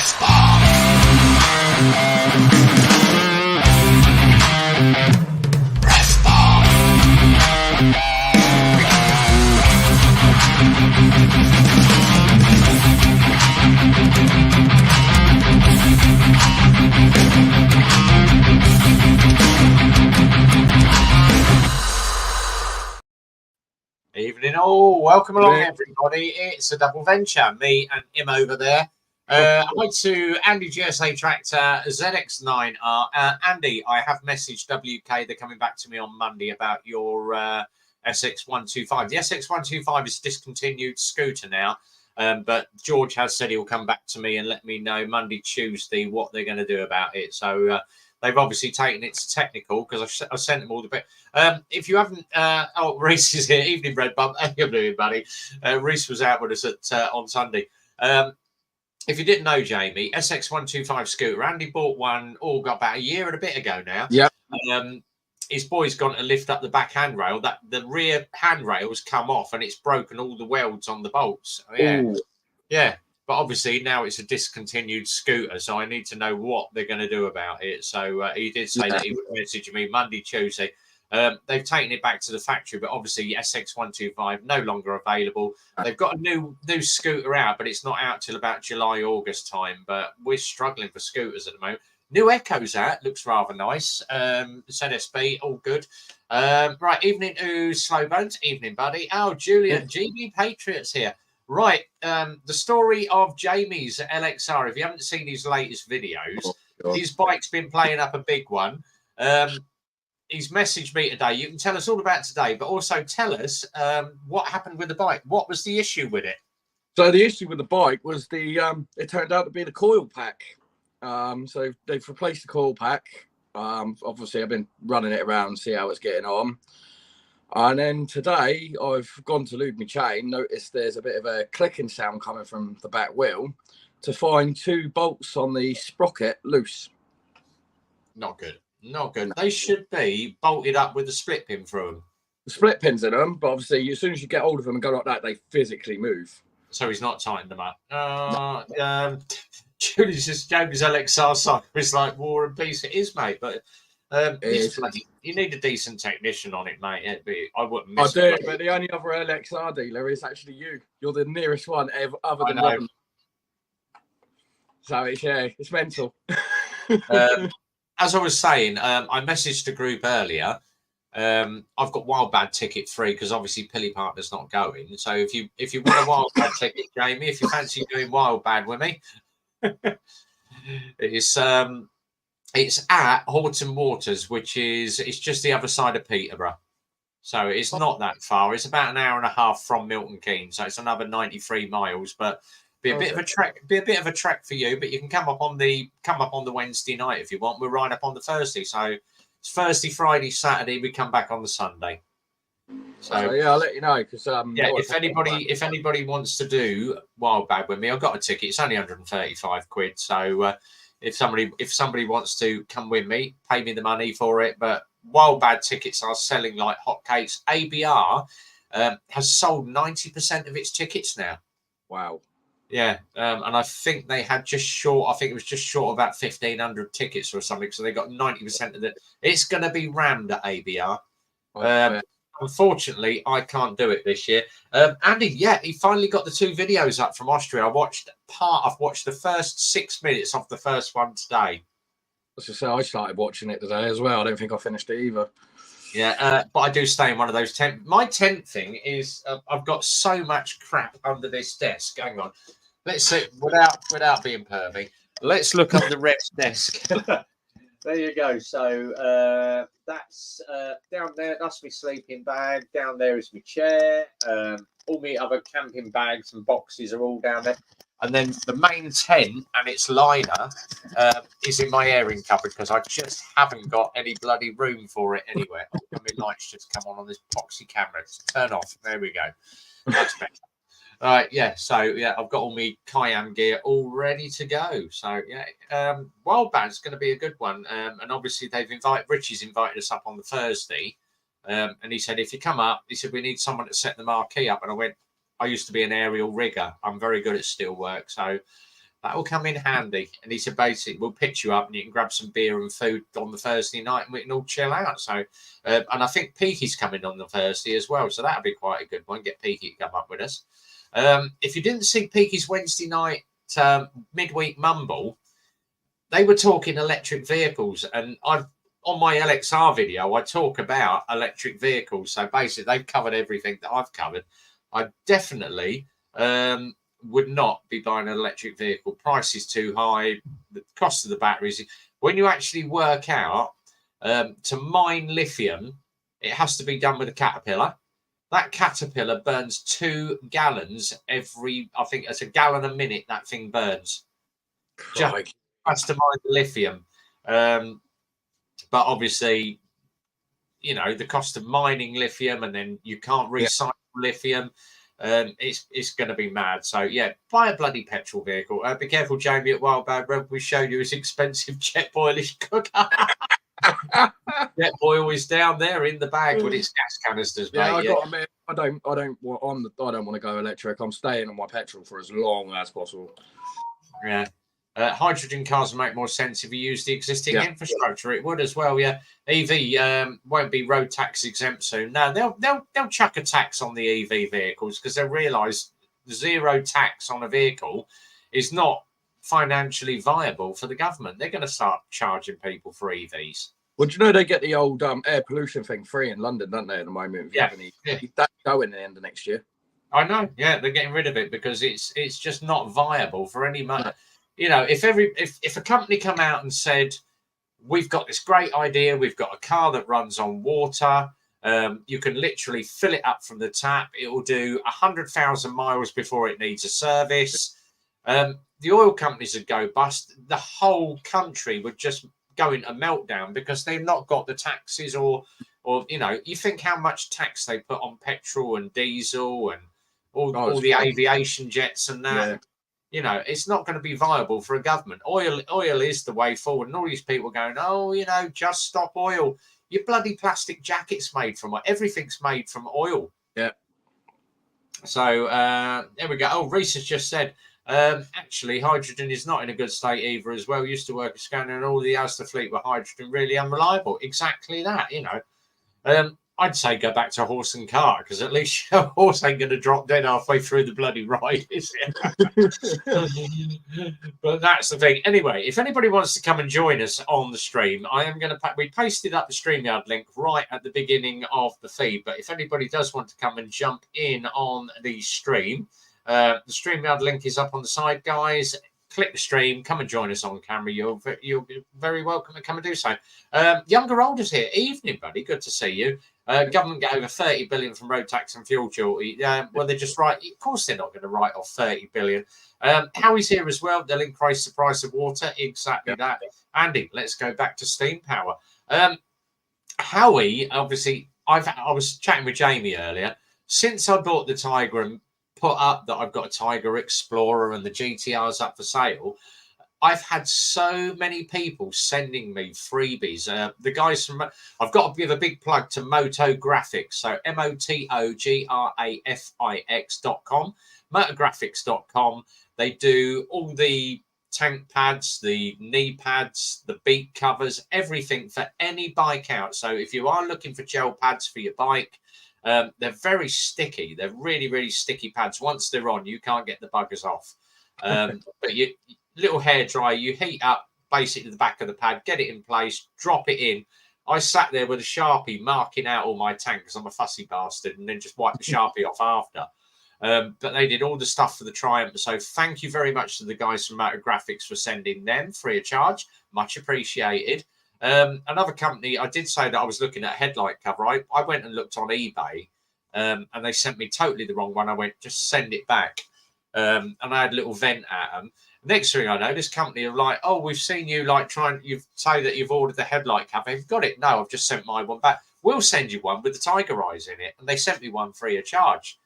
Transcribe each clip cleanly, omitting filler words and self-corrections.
Evening all, welcome along everybody. It's a double venture, me and him over there. Hi to Andy GSA Tractor ZX9R. Andy, I have messaged WK, they're coming back to me on Monday about your SX125. The SX125 is a discontinued scooter now, but George has said he'll come back to me and let me know Monday, Tuesday what they're going to do about it. So they've obviously taken it to technical because I sent them all the bit. If you haven't, Reese is here. Evening, Red Bump. How you doing, buddy? Reese was out with us on Sunday. If you didn't know, Jamie, SX125 scooter. Andy bought one, got about a year and a bit ago now. Yeah. His boy's gone to lift up the back handrail. That the rear handrail's come off and it's broken all the welds on the bolts. Yeah. But obviously now it's a discontinued scooter, so I need to know what they're going to do about it. So he did say that he would message me Monday, Tuesday. They've taken it back to the factory, but obviously SX125 no longer available. They've got a new scooter out, but it's not out till about July, August time. But we're struggling for scooters at the moment. New Echo's out, looks rather nice. ZSB, all good. Right, evening to Slow Bones. Evening, buddy. Oh, Julian, GB Patriots here. Right, the story of Jamie's LXR. If you haven't seen his latest videos, his bike's been playing up a big one. He's messaged me today. You can tell us all about today, but also tell us what happened with the bike. What was the issue with it? So the issue with the bike was it turned out to be the coil pack. So they've replaced the coil pack. Obviously, I've been running it around, see how it's getting on. And then today, I've gone to lube my chain, noticed there's a bit of a clicking sound coming from the back wheel to find two bolts on the sprocket loose. Not good. Not good. They should be bolted up with a split pin through them. The split pins in them, but obviously, as soon as you get hold of them and go like that, they physically move. So he's not tightened them up. Julie's just Jamie's LXR side is like war and peace. It is, mate, but you need a decent technician on it, mate. I wouldn't miss it. But the only other LXR dealer is actually you. You're the nearest one other than Robin. So it's mental. As I was saying, I messaged the group earlier. I've got Wild Bad ticket free because obviously Pilly Partner's not going. So if you want a Wild Bad ticket, Jamie, if you fancy doing Wild Bad with me, it's at Horton Waters, it's just the other side of Peterborough. So it's not that far. It's about an hour and a half from Milton Keynes. So it's another 93 miles, but be a bit of a trek for you. But you can come up on the Wednesday night if you want. We're right up on the Thursday. So it's Thursday, Friday, Saturday. We come back on the Sunday. So I'll let you know because if anybody wants to do Wild Bad with me, I've got a ticket. It's only 135 quid. So if somebody wants to come with me, pay me the money for it. But Wild Bad tickets are selling like hotcakes. ABR has sold 90% of its tickets now. Wow. Yeah, and I think they had just short. I think it was just short of about 1,500 tickets or something. So they got 90% of it. It's going to be rammed at ABR. Unfortunately, I can't do it this year. Andy, he finally got the two videos up from Austria. I've watched the first 6 minutes of the first one today. Let's just say I started watching it today as well. I don't think I finished it either. Yeah, but I do stay in one of those tent. My tent thing is I've got so much crap under this desk. Hang on. Let's see, without being pervy. Let's look under Rev's desk. There you go. So that's down there. That's my sleeping bag. Down there is my chair. All my other camping bags and boxes are all down there. And then the main tent and its liner is in my airing cupboard because I just haven't got any bloody room for it anywhere. My lights just come on this boxy camera. It's turn off. There we go. That's better. All right, yeah. So I've got all my Cayenne gear all ready to go. So Wild Bad's going to be a good one. And obviously Richie's invited us up on the Thursday, and he said if you come up, he said we need someone to set the marquee up. And I went, I used to be an aerial rigger. I'm very good at steel work, so That will come in handy. And he said, basically, we'll pitch you up and you can grab some beer and food on the Thursday night and we can all chill out. So, and I think Peaky's coming on the Thursday as well. So that'll be quite a good one. Get Peaky to come up with us. If you didn't see Peaky's Wednesday night midweek mumble, they were talking electric vehicles. And on my LXR video, I talk about electric vehicles. So basically, they've covered everything that I've covered. I definitely would not be buying an electric vehicle. Price is too high. The cost of the batteries. When you actually work out to mine lithium, it has to be done with a Caterpillar. That Caterpillar burns 2 gallons every, I think it's a gallon a minute that thing burns. Just to mine the lithium. But obviously, you know, the cost of mining lithium, and then you can't recycle lithium. It's going to be mad. So yeah, buy a bloody petrol vehicle. Be careful, Jamie. At Wild Bad Red, we showed you his expensive jet boilish cooker. Jet boil is down there in the bag with its gas canisters. Yeah, mate. got to admit, I don't want to go electric. I'm staying on my petrol for as long as possible. Yeah. Hydrogen cars make more sense if you use the existing infrastructure. It would as well. Yeah, EV won't be road tax exempt soon. No, they'll chuck a tax on the EV vehicles because they realise zero tax on a vehicle is not financially viable for the government. They're going to start charging people for EVs. Well, do you know they get the old air pollution thing free in London, don't they, at the moment? Yeah. That's going at the end of next year. I know. Yeah, they're getting rid of it because it's just not viable for any money. No. You know, if a company come out and said, we've got this great idea, we've got a car that runs on water, you can literally fill it up from the tap, it will do 100,000 miles before it needs a service. The oil companies would go bust. The whole country would just go into meltdown because they've not got the taxes or you know, you think how much tax they put on petrol and diesel and all the aviation jets and that. Yeah. You know, it's not going to be viable for a government. Oil is the way forward. And all these people going, oh, you know, just stop oil. Your bloody plastic jacket's made from oil. Everything's made from oil. Yeah. So there we go. Oh, Reese has just said, actually, hydrogen is not in a good state either as well. Used to work at Scanner and all the Asda fleet were hydrogen really unreliable. Exactly that, you know. I'd say go back to horse and cart because at least your horse ain't going to drop dead halfway through the bloody ride, is it? But that's the thing. Anyway, if anybody wants to come and join us on the stream, I am going to we pasted up the StreamYard link right at the beginning of the feed. But if anybody does want to come and jump in on the stream, the StreamYard link is up on the side, guys. Click the stream, come and join us on camera. You're very welcome to come and do so. Younger Older's here. Evening, buddy. Good to see you. Government get over 30 billion from road tax and fuel duty. Well, they're just right. Of course, they're not going to write off 30 billion. Howie's here as well. They'll increase the price of water. Exactly that. Andy, let's go back to steam power. Howie, obviously, I was chatting with Jamie earlier. Since I bought the Tiger and put up that I've got a Tiger Explorer and the GTR's up for sale, I've had so many people sending me freebies. The guys from, I've got to give a big plug to Moto Graphics. So MOTOGRAFIX.com, motographics.com. They do all the tank pads, the knee pads, the beat covers, everything for any bike out. So if you are looking for gel pads for your bike, they're very sticky. They're really, really sticky pads. Once they're on, you can't get the buggers off. But you little hair dryer, you heat up basically the back of the pad, get it in place, drop it in. I sat there with a Sharpie marking out all my tank because I'm a fussy bastard, and then just wipe the Sharpie off after. But they did all the stuff for the Triumph. So thank you very much to the guys from Motor Graphics for sending them free of charge. Much appreciated. Another company, I did say that I was looking at a headlight cover. I went and looked on eBay and they sent me totally the wrong one. I went, just send it back. And I had a little vent at them. Next thing I know, this company are like, oh, we've seen you like you say that you've ordered the headlight cover. Have you got it? No, I've just sent my one back. We'll send you one with the Tiger eyes in it. And they sent me one free of charge.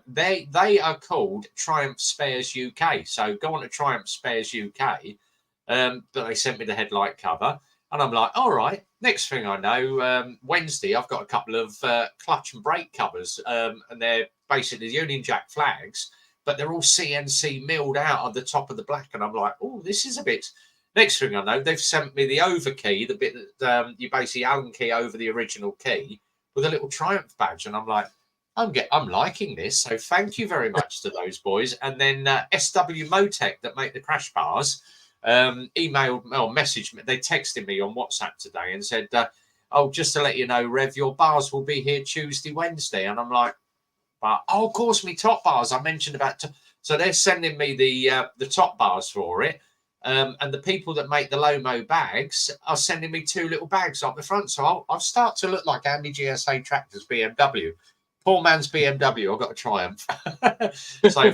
They are called Triumph Spares UK. So go on to Triumph Spares UK. But they sent me the headlight cover. And I'm like, all right. Next thing I know, Wednesday, I've got a couple of clutch and brake covers. And they're basically the Union Jack flags. but they're all CNC milled out of the top of the black. And I'm like, oh, this is a bit. Next thing I know, they've sent me the over key, the bit that you basically Allen key over the original key with a little Triumph badge. And I'm like, I'm liking this. So thank you very much to those boys. And then SW Motec that make the crash bars emailed or messaged me. They texted me on WhatsApp today and said, oh, just to let you know, Rev, your bars will be here Tuesday, Wednesday. And I'm like, but oh, of course, me top bars I mentioned about. So they're sending me the top bars for it. And the people that make the Lomo bags are sending me 2 little bags up the front. So I'll start to look like Andy GSA Tractors BMW. Poor man's BMW. I've got a Triumph. So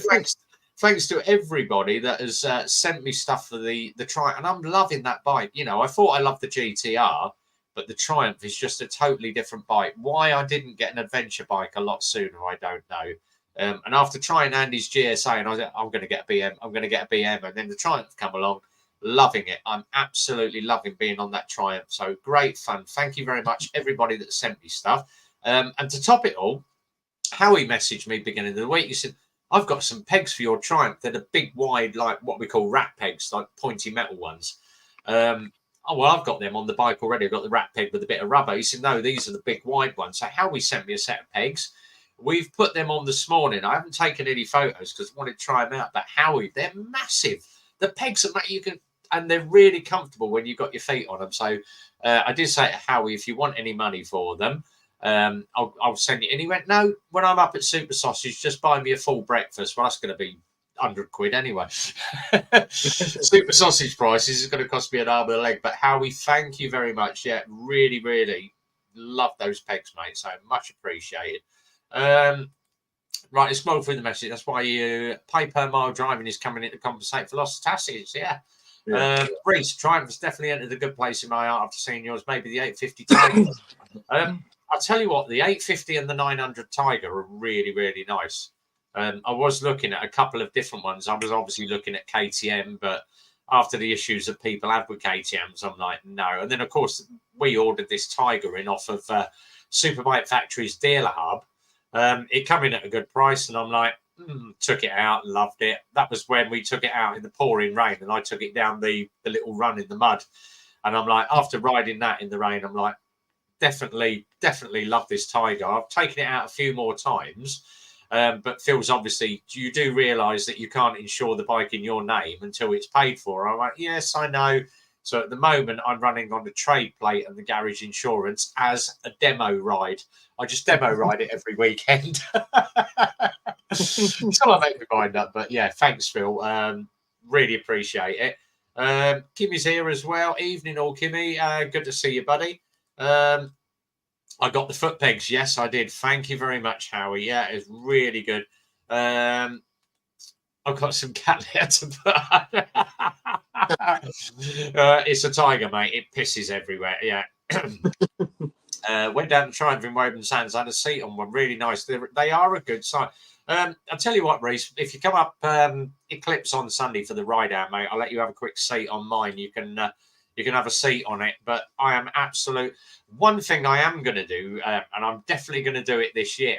thanks to everybody that has sent me stuff for the Triumph. And I'm loving that bike. You know, I thought I loved the GTR, but the Triumph is just a totally different bike. Why I didn't get an adventure bike a lot sooner, I don't know. And after trying Andy's GSA, and I was like, I'm going to get a BM. I'm going to get a BM. And then the Triumph come along, loving it. I'm absolutely loving being on that Triumph. So great fun. Thank you very much, everybody that sent me stuff. And to top it all, Howie messaged me beginning of the week. He said, I've got some pegs for your Triumph. They're the big, wide, like what we call rat pegs, like pointy metal ones. Oh, well, I've got them on the bike already. I've got the rat peg with a bit of rubber. He said, no, these are the big, wide ones. So Howie sent me a set of pegs. We've put them on this morning. I haven't taken any photos because I wanted to try them out. But Howie, they're massive. The pegs are you can, and they're really comfortable when you've got your feet on them. So I did say to Howie, if you want any money for them, I'll send you. And he went, no, when I'm up at Super Sausage, just buy me a full breakfast. Well, that's going to be 100 quid anyway. Super Sausage prices is going to cost me an arm and a leg. But Howie, thank you very much. Yeah, really, really love those pegs, mate. So much appreciated. Right, let's scroll through the message. That's why pay per mile driving is coming in to compensate for lost taxes. Yeah. Reese, Triumph has definitely entered a good place in my heart after seeing yours. Maybe the 850 Tiger. I'll tell you what, the 850 and the 900 Tiger are really, really nice. I was looking at a couple of different ones. I was obviously looking at KTM, but after the issues that people have with KTMs, I'm like, no. And then, of course, we ordered this Tiger in off of Superbike Factory's dealer hub. It came in at a good price, and I'm like, took it out, loved it. That was when we took it out in the pouring rain, and I took it down the little run in the mud. And I'm like, after riding that in the rain, I'm like, definitely love this Tiger. I've taken it out a few more times, but Phil's obviously, you do realise that you can't insure the bike in your name until it's paid for. I'm like, yes, I know. So at the moment, I'm running on the trade plate and the garage insurance as a demo ride. I just demo ride it every weekend. So I make my mind up. But yeah, thanks, Phil. Really appreciate it. Kimmy's here as well. Evening, all, Kimmy. Good to see you, buddy. I got the foot pegs. Yes, I did. Thank you very much, Howie. Yeah, it's really good. I've got some cat litter to put. It's a Tiger, mate. It pisses everywhere. Yeah. Went down to Triumph in Woburn Sands. Had a seat on one. Really nice. They are a good sign. I'll tell you what, Reese. If you come up Eclipse on Sunday for the ride out, mate, I'll let you have a quick seat on mine. You can have a seat on it. But I am absolute. One thing I am going to do, and I'm definitely going to do it this year,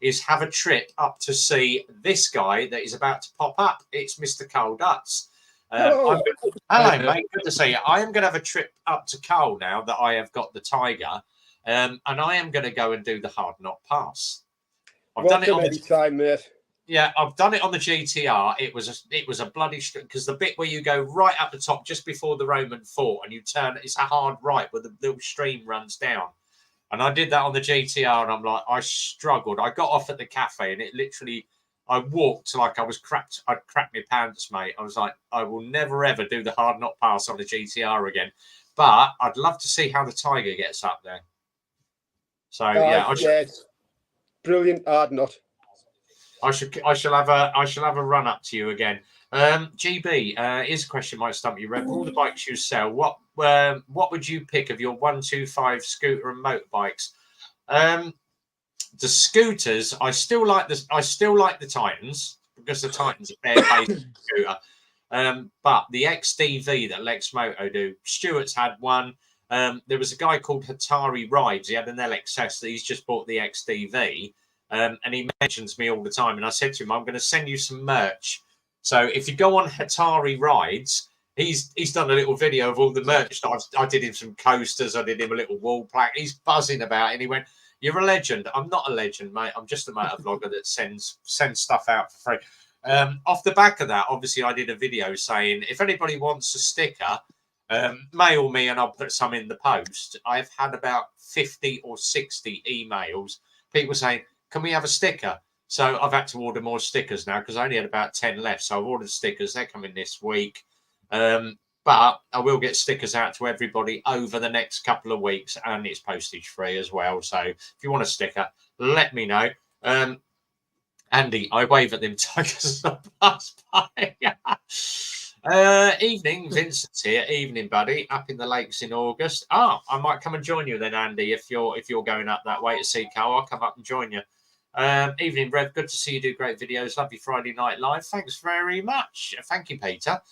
is have a trip up to see this guy that is about to pop up. It's Mr. Cole Dutz. Hello, mate. Good to see you. I am going to have a trip up to Cole now that I have got the Tiger, and I am going to go and do the Hard Knot Pass. I've done it on the time, mate. Yeah, I've done it on the GTR. It was a bloody because the bit where you go right up the top just before the Roman Fort and you turn, it's a hard right where the little stream runs down. And I did that on the GTR, and I'm like, I struggled. I got off at the cafe, and it literally, I walked like I was cracked. I'd cracked my pants, mate. I was like, I will never ever do the Hard Knot Pass on the GTR again. But I'd love to see how the Tiger gets up there. So it's brilliant Hard Knot. I shall have a run up to you again. GB, here's a question might stump you, Rev. All the bikes you sell, what would you pick of your 125 scooter and motorbikes? The scooters, I still like the Titans because the Titans are bare-based scooter. But the XDV that Lex Moto do, Stuart's had one. There was a guy called Hatari Rides. He had an LXS that he's just bought the XDV. and he mentions me all the time. And I said to him, I'm going to send you some merch. So if you go on Hatari Rides, he's done a little video of all the merch. I did him some coasters. I did him a little wall plaque. He's buzzing about it. And he went, "You're a legend." I'm not a legend, mate. I'm just a motor vlogger that sends stuff out for free. Off the back of that, obviously, I did a video saying if anybody wants a sticker, mail me and I'll put some in the post. I've had about 50 or 60 emails, people saying, "Can we have a sticker?" So I've had to order more stickers now because I only had about 10 left. So I've ordered stickers. They're coming this week. But I will get stickers out to everybody over the next couple of weeks, and it's postage free as well. So if you want a sticker, let me know. Andy, I wave at them tigers on the bus by. Evening, Vincent's here. Evening, buddy. Up in the lakes in August. I might come and join you then, Andy. If you're going up that way to see Carl, I'll come up and join you. Evening, Rev. Good to see you do great videos. Love your Friday night live. Thanks very much. Thank you, Peter.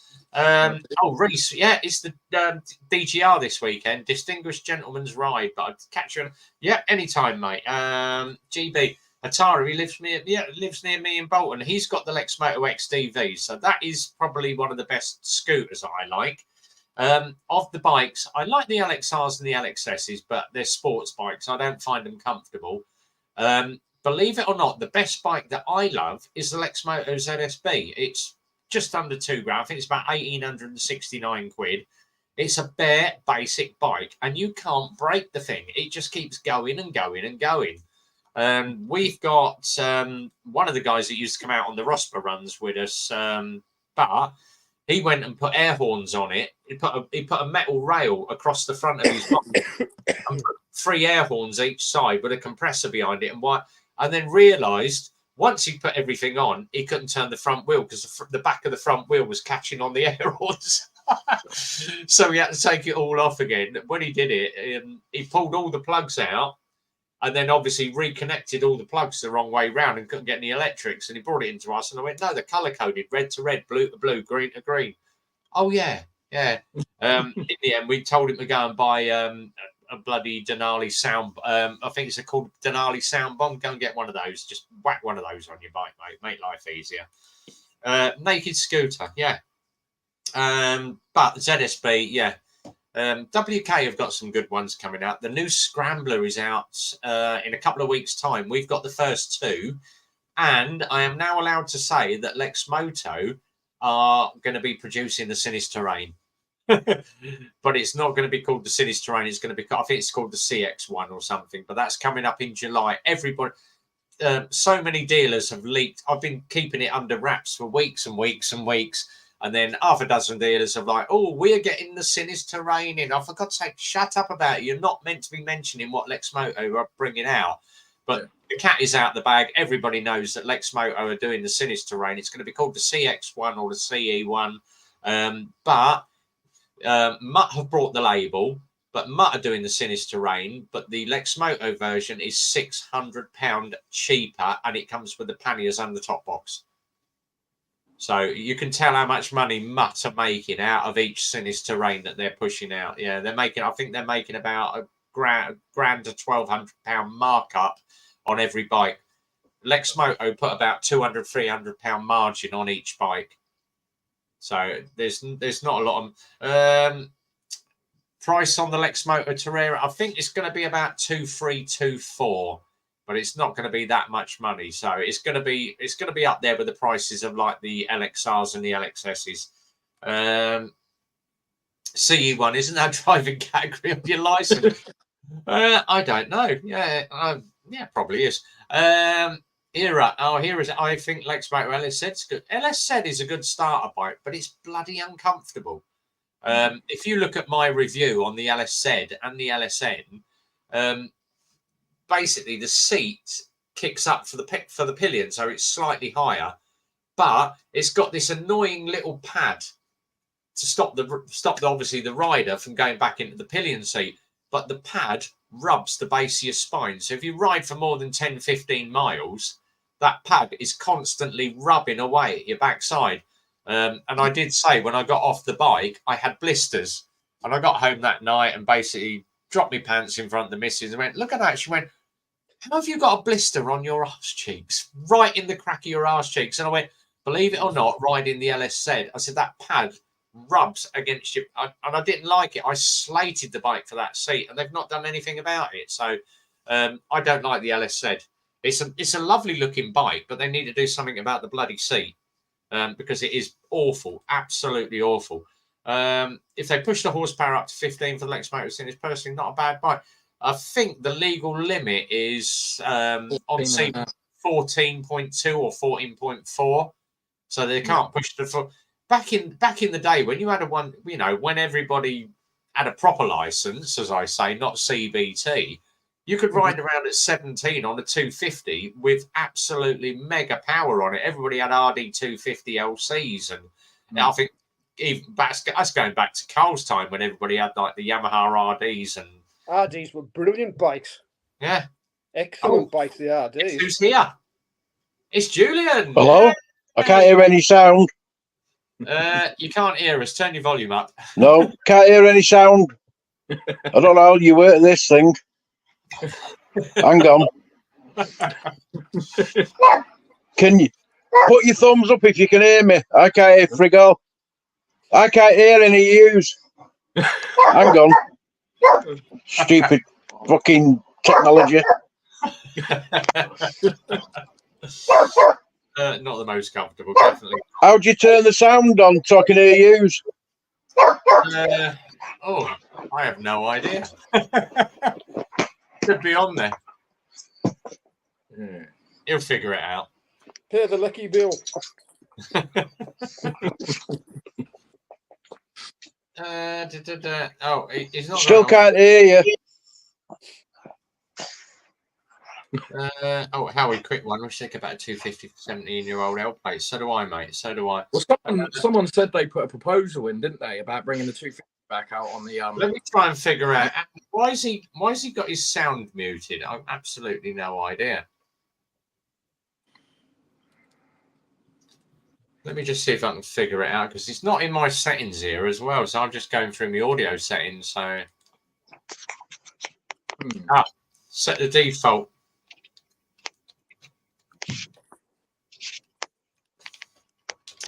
Reese, yeah, it's the DGR this weekend, Distinguished Gentleman's Ride. But I'd catch you. Yeah, anytime, mate. GB Atari lives near me in Bolton. He's got the Lexmoto XDV, so that is probably one of the best scooters I like. Of the bikes, I like the LXRs and the LXSs, but they're sports bikes. I don't find them comfortable. Believe it or not, the best bike that I love is the Lexmoto ZSB. It's just under £2,000. I think it's about 1,869 quid. It's a bare basic bike, and you can't break the thing. It just keeps going and going and going. We've got one of the guys that used to come out on the Rosper runs with us, but he went and put air horns on it. He put a metal rail across the front of his bike and put 3 air horns each side with a compressor behind it, and then realised once he put everything on, he couldn't turn the front wheel because the back of the front wheel was catching on the air horns. So he had to take it all off again. When he did it, he pulled all the plugs out and then obviously reconnected all the plugs the wrong way round and couldn't get any electrics. And he brought it into us and I went, "No, they're colour-coded, red to red, blue to blue, green to green." "Oh, yeah, yeah." In the end, we told him to go and buy a bloody Denali sound. I think it's called Denali sound bomb. Go and get one of those. Just whack one of those on your bike, mate. Make life easier. Naked scooter, yeah. But ZSB, yeah. WK have got some good ones coming out. The new Scrambler is out in a couple of weeks' time. We've got the first 2, and I am now allowed to say that Lexmoto are going to be producing the Sinister Terrain. But it's not going to be called the Sinister Terrain. It's going to be, I think it's called the CX1 or something. But that's coming up in July. Everybody, so many dealers have leaked. I've been keeping it under wraps for weeks and weeks and weeks. And then half a dozen dealers have like, "Oh, we're getting the Sinister Terrain in." Oh, for God's sake, shut up about it. You're not meant to be mentioning what Lexmoto are bringing out. But the cat is out the bag. Everybody knows that Lexmoto are doing the Sinister Terrain. It's going to be called the CX1 or the CE1. But Mutt have brought the label, but Mutt are doing the Sinister Terrain. But the Lexmoto version is £600 cheaper, and it comes with the panniers and the top box. So you can tell how much money Mutt are making out of each Sinister Terrain that they're pushing out. Yeah, I think they're making about £1,000 to £1,200 markup on every bike. Lexmoto put about £200, £300 margin on each bike. So there's not a lot of price on the Lexmoto Terrera. I think it's going to be about 2,324. But it's not going to be that much money, so it's going to be up there with the prices of like the LXRs and the LXSs. CE1 isn't that driving category of your license? I don't know. Yeah, probably is. Era. Oh, here is. I think Lexmoto LSZ's good. LSZ is a good starter bike, but it's bloody uncomfortable. If you look at my review on the LSZ and the LSN, basically the seat kicks up for the pillion, so it's slightly higher, but it's got this annoying little pad to stop obviously the rider from going back into the pillion seat, but the pad rubs the base of your spine. So if you ride for more than 10-15 miles, that pad is constantly rubbing away at your backside. And I did say when I got off the bike, I had blisters, and I got home that night and basically dropped my pants in front of the missus and went, "Look at that." She went, how have you got a blister on your arse cheeks, right in the crack of your arse cheeks? And I went, believe it or not, riding the LSZ, I said, that pad rubs against you. And I didn't like it. I slated the bike for that seat, and they've not done anything about it. So I don't like the LSZ. It's a lovely looking bike, but they need to do something about the bloody seat because it is awful, absolutely awful. If they push the horsepower up to 15 for the Lex Motor Scene, it's personally not a bad bike. I think the legal limit is on seat 14.2 or 14.4, so they can't push the foot. Back in the day when you had a one, you know, when everybody had a proper license, as I say, not CBT, you could ride around at 17 on a 250 with absolutely mega power on it. Everybody had RD 250 LCs, and I think even that's going back to Carl's time when everybody had like the Yamaha RDs, and RDs were brilliant bikes. Yeah, excellent bikes. The RDs. Who's here? It's Julian. Hello. I can't hear any sound. You can't hear us. Turn your volume up. No, can't hear any sound. I don't know how you work this thing. Hang on. Can you put your thumbs up if you can hear me? I can't hear Frigo. I can't hear any use. Hang on. Stupid fucking technology. Not the most comfortable, definitely. How'd you turn the sound on so I can hear yous? Oh, I have no idea. Could be on there. He'll figure it out. Pay the lucky bill. Oh, he's not. Still can't hear you. Howie, quick one. We'll think about a 250 for 17-year-old L plate. So do I, mate. So do I. Well, someone said they put a proposal in, didn't they, about bringing the 250 back out on the. Let me try and figure out why has he got his sound muted? I've absolutely no idea. Let me just see if I can figure it out, because it's not in my settings here as well. So I'm just going through my audio settings. So set the default.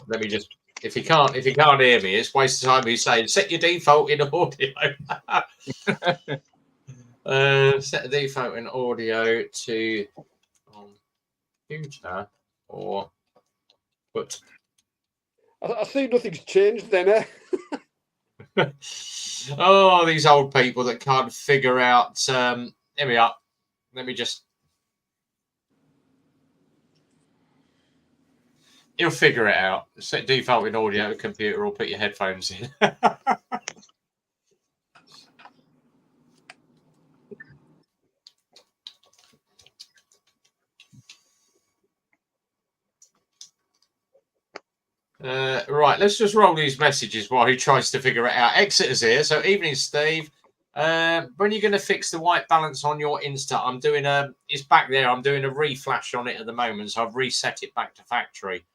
Let me just, if you can't hear me, it's waste of time me saying set your default in audio. Set the default in audio to computer or put. I see nothing's changed then, eh? Oh, these old people that can't figure out. Here we are. Let me just. He'll figure it out. Set default in audio computer or put your headphones in. Right, let's just roll these messages while he tries to figure it out. Exeter's here. So, evening, Steve. When are you going to fix the white balance on your Insta? I'm doing it's back there. I'm doing a reflash on it at the moment, so I've reset it back to factory.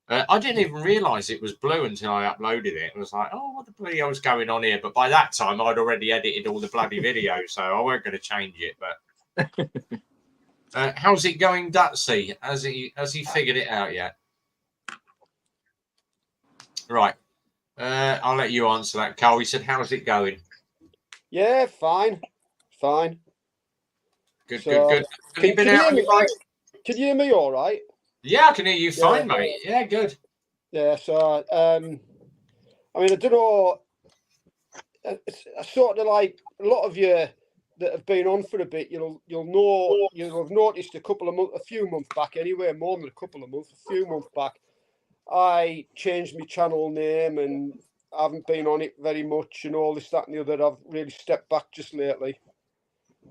I didn't even realise it was blue until I uploaded it. I was like, oh, what the bloody hell's going on here? But by that time, I'd already edited all the bloody videos, so I weren't going to change it. But how's it going, Dutsy? Has he figured it out yet? Right. I'll let you answer that, Carl. He said, how's it going? Yeah, fine. Fine. Good. Can you hear me all right? Yeah, I can hear you fine, mate. Yeah, good. Yeah, so, I mean, I don't know. It's sort of like a lot of you that have been on for a bit, you'll have noticed a few months back anyway, more than a couple of months, a few months back, I changed my channel name and I haven't been on it very much and all this, that and the other. I've really stepped back just lately.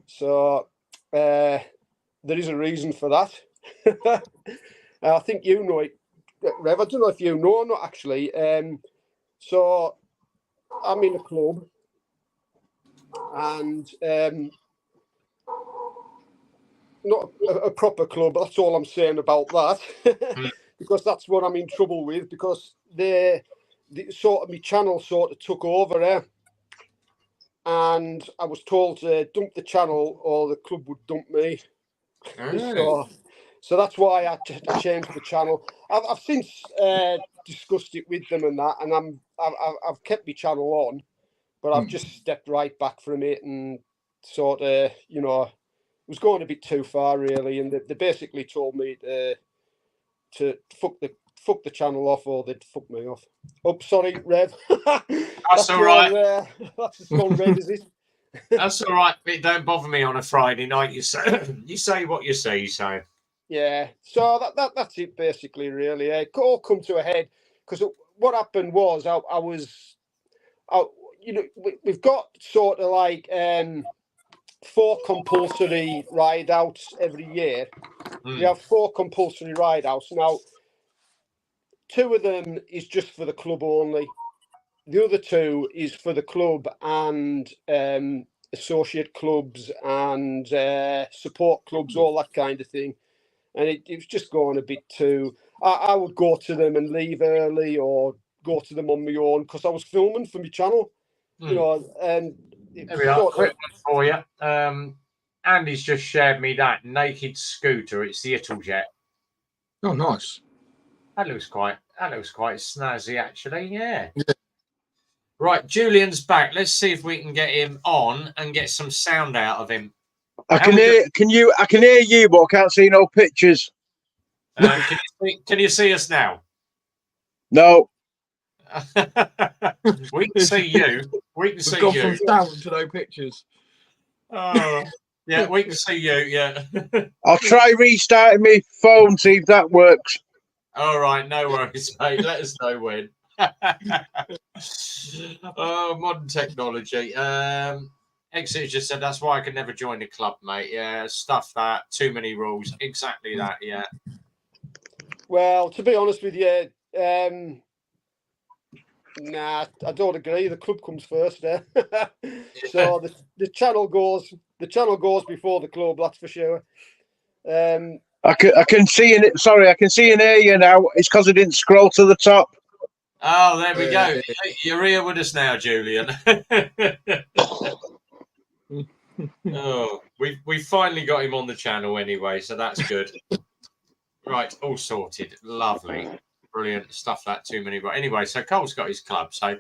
So there is a reason for that. I think you know it, Rev. I don't know if you know or not, actually. So I'm in a club and not a proper club. That's all I'm saying about that. Because that's what I'm in trouble with, because the sort of my channel sort of took over, and I was told to dump the channel or the club would dump me. So that's why I changed the channel. I've since discussed it with them and that, and I've kept my channel on, but I've just stepped right back from it and sort of, you know, it was going a bit too far really, and they basically told me to fuck the channel off, or they'd fuck me off. Oh, sorry, Rev. That's all right. That's gone red, is it? That's all right. It don't bother me on a Friday night. You say what you say. So yeah. So that's it basically. Really, it all come to a head because what happened was you know, we've got sort of like 4 compulsory ride outs every year. We have 4 compulsory ride outs now. 2 of them is just for the club only. The other 2 is for the club and associate clubs and support clubs, all that kind of thing. And it was just going a bit too. I would go to them and leave early, or go to them on my own because I was filming for my channel, you know. And there we are. Quick one for you. Andy's just shared me that naked scooter. It's the Italjet. Oh, nice. That looks quite snazzy, actually. Yeah. Right, Julian's back. Let's see if we can get him on and get some sound out of him. I can hear you, but I can't see no pictures. Can you see us now? No. We can see you. We can see you. Gone from sound to no pictures. Oh, yeah, we can see you. Yeah. I'll try restarting my phone, see if that works. All right, no worries, mate. Let us know when. Oh, modern technology. Exit just said that's why I could never join the club, mate. Yeah, stuff that. Too many rules. Exactly that. Yeah. Well, to be honest with you, nah, I don't agree. The club comes first there. So the channel goes before the club. That's for sure. I can see in it. Sorry, I can see and hear you now. It's because I didn't scroll to the top. Oh, there we go. You're here with us now, Julian. Oh, we finally got him on the channel anyway, so that's good. Right, all sorted. Lovely. Brilliant stuff. That too many. But anyway, so Cole's got his club. So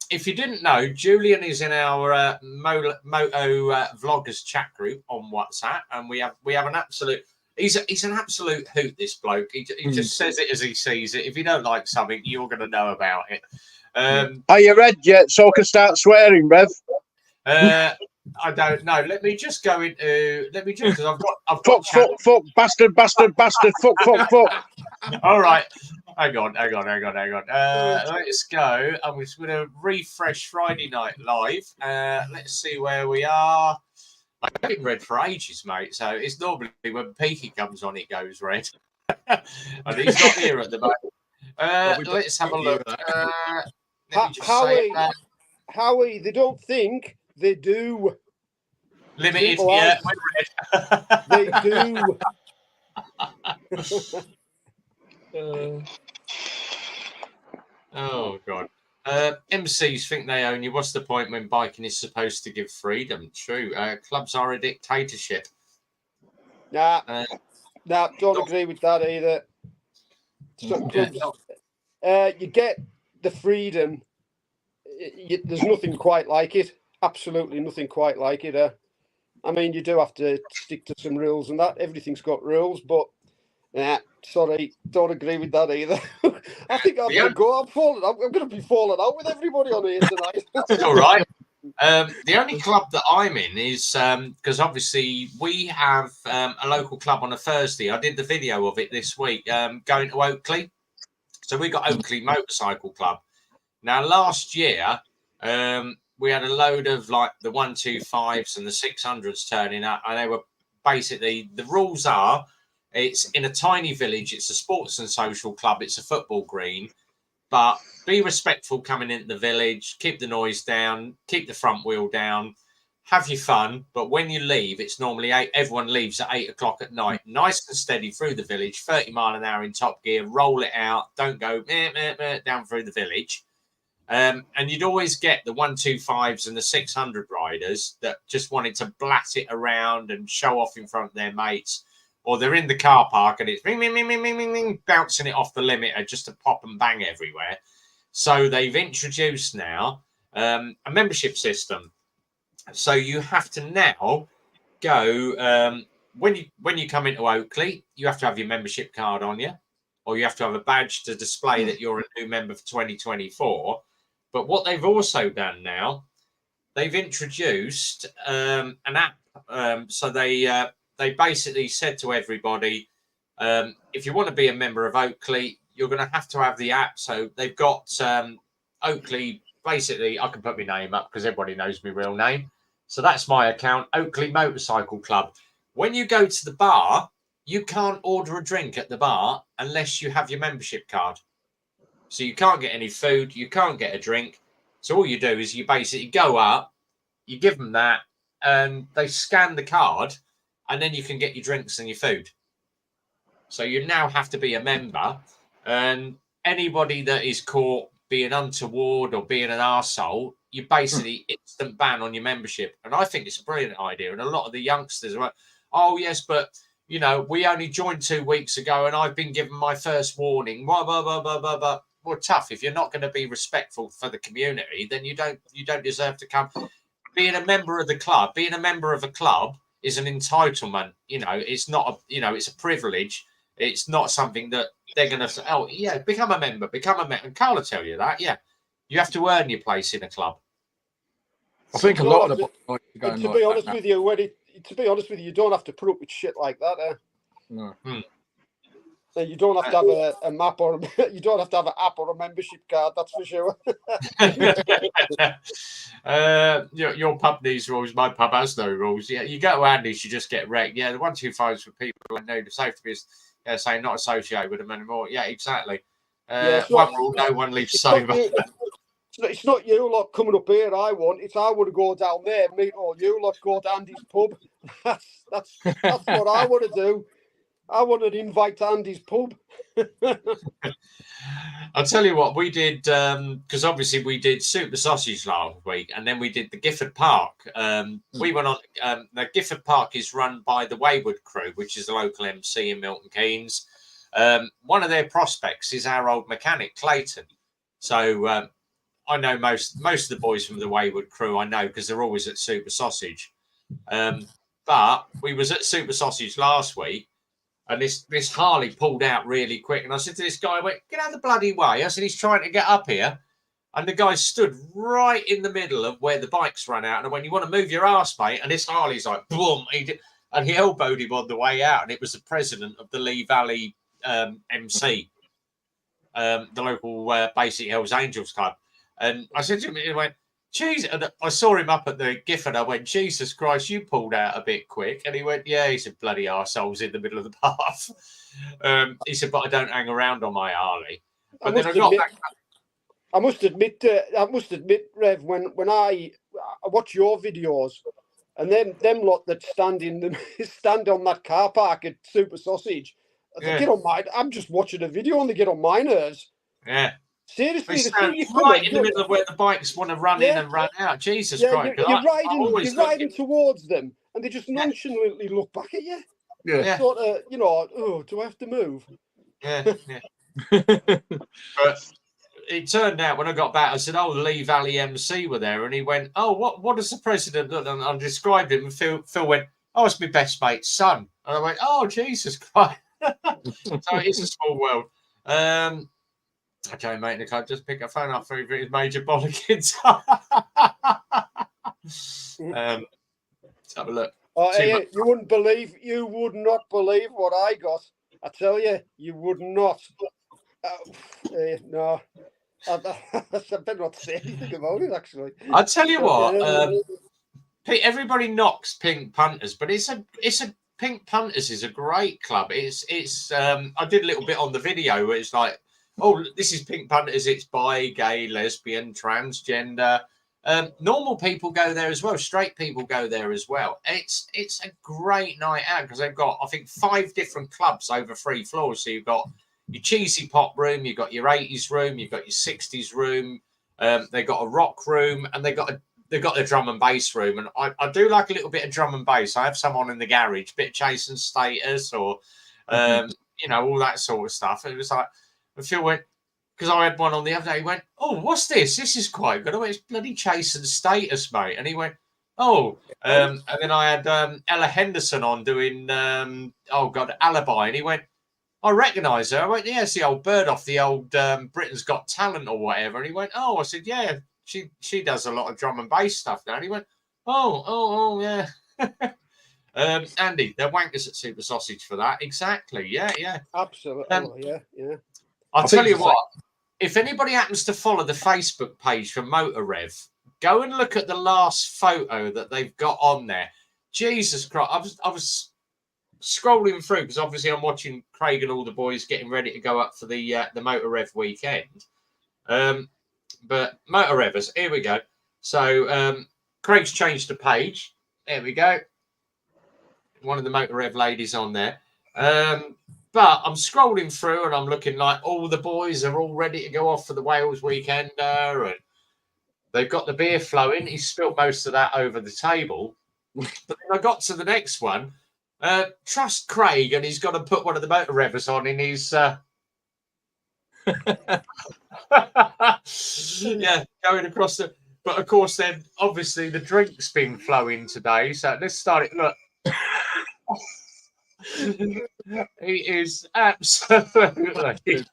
if you didn't know, Julian is in our Moto Vloggers chat group on WhatsApp, and we have an absolute. He's an absolute hoot. This bloke. He just says it as he sees it. If you don't like something, you're going to know about it. Are you read yet? So I can start swearing, Rev. I don't know. Let me just go into. Let me just because I've got fuck, bastard, fuck. All right, hang on. Let's go. I'm just going to refresh Friday Night Live. Let's see where we are. I've been red for ages, mate. So it's normally when Peaky comes on, it goes red. And he's not here at the moment. Let's have a look. Howie, they don't think, they do. Limited, yeah. They do. Oh, God. MCs think they own you. What's the point when biking is supposed to give freedom? True. Clubs are a dictatorship. Nah, don't agree with that either. So clubs, you get the freedom. There's nothing quite like it. Absolutely nothing quite like it. I mean, you do have to stick to some rules and that. Everything's got rules, but sorry, don't agree with that either. I think I'm going to go. I'm going to be falling out with everybody on here tonight. That's all right. The only club that I'm in is because obviously we have a local club on a Thursday. I did the video of it this week going to Oakley. So we got Oakley Motorcycle Club. Now, last year, we had a load of like the 125s and the 600s turning up, and they were basically, the rules are, it's in a tiny village, it's a sports and social club, it's a football green, but be respectful coming into the village, keep the noise down, keep the front wheel down, have your fun, but when you leave, it's normally everyone leaves at 8 o'clock at night, nice and steady through the village, 30 mile an hour in top gear, roll it out, don't go down through the village. And you'd always get the 125s and the 600 riders that just wanted to blat it around and show off in front of their mates, or they're in the car park and it's ring, ring, ring, ring, ring, ring, ring, bouncing it off the limiter just to pop and bang everywhere. So they've introduced now a membership system. So you have to now go when you come into Oakley, you have to have your membership card on you, or you have to have a badge to display that you're a new member for 2024. But what they've also done now, they've introduced an app. So they basically said to everybody, if you want to be a member of Oakley, you're going to have the app. So they've got Oakley. Basically, I can put my name up because everybody knows my real name. So that's my account, Oakley Motorcycle Club. When you go to the bar, you can't order a drink at the bar unless you have your membership card. So you can't get any food, you can't get a drink. So all you do is you basically go up, you give them that, and they scan the card, and then you can get your drinks and your food. So you now have to be a member, and anybody that is caught being untoward or being an arsehole, you basically instant ban on your membership. And I think it's a brilliant idea. And a lot of the youngsters are like, oh, yes, but, you know, we only joined 2 weeks ago and I've been given my first warning. Blah, blah, blah, blah, blah, blah. Well, tough. If you're not going to be respectful for the community, then you don't deserve to come. Being a member of the club, being a member of a club is an entitlement. You know, it's not a, it's a privilege. It's not something that they're going to say, oh, yeah, become a member. And Carl will tell you that, yeah. You have to earn your place in a club. I think a lot of the boys are going to be honest with you, you don't have to put up with shit like that. No. So you don't have to have a map or you don't have to have an app or a membership card. That's for sure. Your pub needs rules. My pub has no rules. Yeah, you go to Andy's, you just get wrecked. Yeah, the 125s for people who know the safety is saying not associated with them anymore. Yeah, exactly. One rule: no one leaves sober. It's not you lot coming up here. I want to go down there, meet all you lot, go to Andy's pub. That's what I want to do. I want to invite to Andy's pub. I'll tell you what we did, because obviously we did Super Sausage last week, and then we did the Gifford Park. We went on. The Gifford Park is run by the Wayward crew, which is a local MC in Milton Keynes. One of their prospects is our old mechanic Clayton. So I know most of the boys from the Wayward crew. I know because they're always at Super Sausage. But we was at Super Sausage last week. And this Harley pulled out really quick. And I said to this guy, get out of the bloody way. I said, he's trying to get up here. And the guy stood right in the middle of where the bikes run out. And when you want to move your arse, mate, and this Harley's like, boom. And he elbowed him on the way out. And it was the president of the Lee Valley MC, the local Basic Hells Angels Club. And I said to him, he went, Jesus. And I saw him up at the Gifford. I went, Jesus Christ, you pulled out a bit quick. And he went, yeah, he said, bloody arseholes in the middle of the path. He said, but I don't hang around on my Harley. But then I got back. I must admit, Rev, when I watch your videos and them lot that stand on that car park at Super Sausage, they get on my. I'm just watching a video and they get on my nerves. Yeah. Seriously, right in the middle of where the bikes want to run in and run out. Jesus Christ! You're riding towards them, and they just nonchalantly look back at you. Yeah. Sort of, oh, do I have to move? Yeah. But it turned out when I got back, I said, "Oh, the Lee Valley MC were there," and he went, "Oh, what does the president look?" And I described him, and Phil went, "Oh, it's my best mate's son," and I went, "Oh, Jesus Christ!" So it's a small world. Okay, mate, Nick, I'll just pick a phone up for his major bollockins. Let's have a look. You would not believe what I got. I tell you, you would not. No. I better not say anything about it, actually. I'll tell you what, everybody knocks Pink Punters, but it's a Pink Punters is a great club. It's I did a little bit on the video where it's like, oh, this is Pink Punters. It's bi, gay, lesbian, transgender. Normal people go there as well. Straight people go there as well. It's a great night out because they've got, I think, 5 different clubs over 3 floors. So you've got your cheesy pop room, you've got your 80s room, you've got your 60s room, They got a rock room, and they got their drum and bass room. And I do like a little bit of drum and bass. I have some on in the garage, bit of Jason Status or you know, all that sort of stuff. It was like, Phil went, because I had one on the other day. He went, "Oh, what's this? This is quite good." I went, "It's bloody Jason Status, mate." And he went, "Oh," and then I had Ella Henderson on doing Alibi, and he went, "I recognise her." I went, "Yeah, it's the old bird off the old Britain's Got Talent or whatever." And he went, "Oh," I said, "Yeah, she does a lot of drum and bass stuff now." And he went, "Oh, yeah." Andy, they're wankers at Super Sausage for that. Exactly. Yeah. Absolutely. Yeah. I'll tell you what, if anybody happens to follow the Facebook page for Motor Rev, go and look at the last photo that they've got on there. Jesus Christ. I was scrolling through because obviously I'm watching Craig and all the boys getting ready to go up for the Motor Rev weekend. But Motor Revers, here we go. So Craig's changed the page. There we go. One of the Motor Rev ladies on there. But I'm scrolling through and I'm looking like all the boys are all ready to go off for the Wales Weekender, and they've got the beer flowing. He spilled most of that over the table. But then I got to the next one. Trust Craig, and he's got to put one of the Motor Revers on in his yeah, going across the. But of course, then obviously the drink's been flowing today. So let's start it. Look. He is absolutely.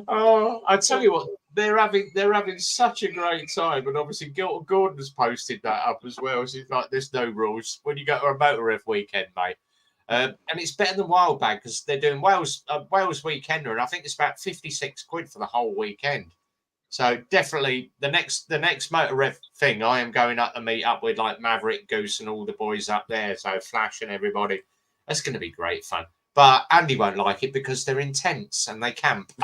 Oh, I tell you what, they're having such a great time, and obviously Gordon's posted that up as well. So he's like, "There's no rules when you go to a Motor Rev weekend, mate." And it's better than Wild Bag because they're doing Wales Weekender, and I think it's about 56 quid for the whole weekend. So definitely the next Motor Rev thing, I am going up to meet up with like Maverick, Goose, and all the boys up there. So Flash and everybody. That's going to be great fun. But Andy won't like it because they're intense and they camp.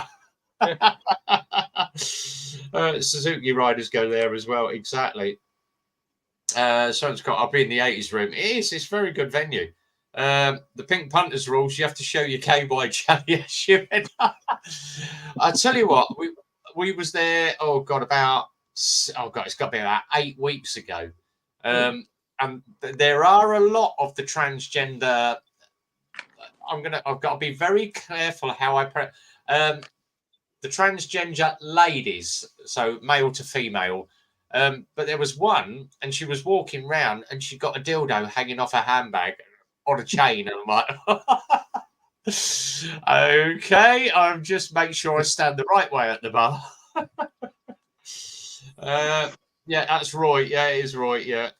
Suzuki riders go there as well. Exactly. Someone's got. I'll be in the 80s room. It's a very good venue. The Pink Punters rules. You have to show your KY Yes, you. I tell you what. We was there. It's got to be about 8 weeks ago. And there are a lot of the transgender. I've got to be very careful how I the transgender ladies, so male to female. But there was one, and she was walking around, and she got a dildo hanging off her handbag on a chain, and I'm like, okay, I'm just make sure I stand the right way at the bar. Yeah, that's Roy. Yeah, it is Roy. Yeah.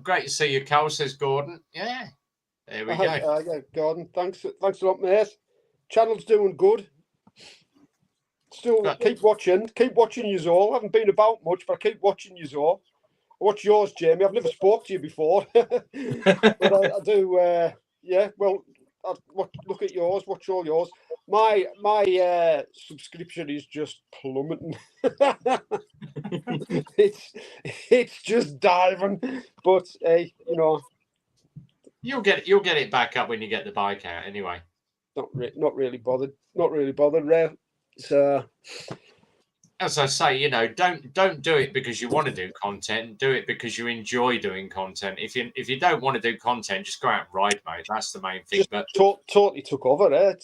Great to see you, Carl, says Gordon. Yeah. There we go. Yeah, Gordon. Thanks a lot, mate. Channel's doing good. Still keep watching you all. I haven't been about much, but I keep watching you all. I watch yours, Jamie. I've never spoke to you before. But I do well, I look at yours, watch all yours. My subscription is just plummeting. it's just diving. But hey, you'll get it back up when you get the bike out anyway. Not really bothered. Ray. So as I say, don't do it because you want to do content. Do it because you enjoy doing content. If you don't want to do content, just go out and ride, mate. That's the main thing. But totally took over.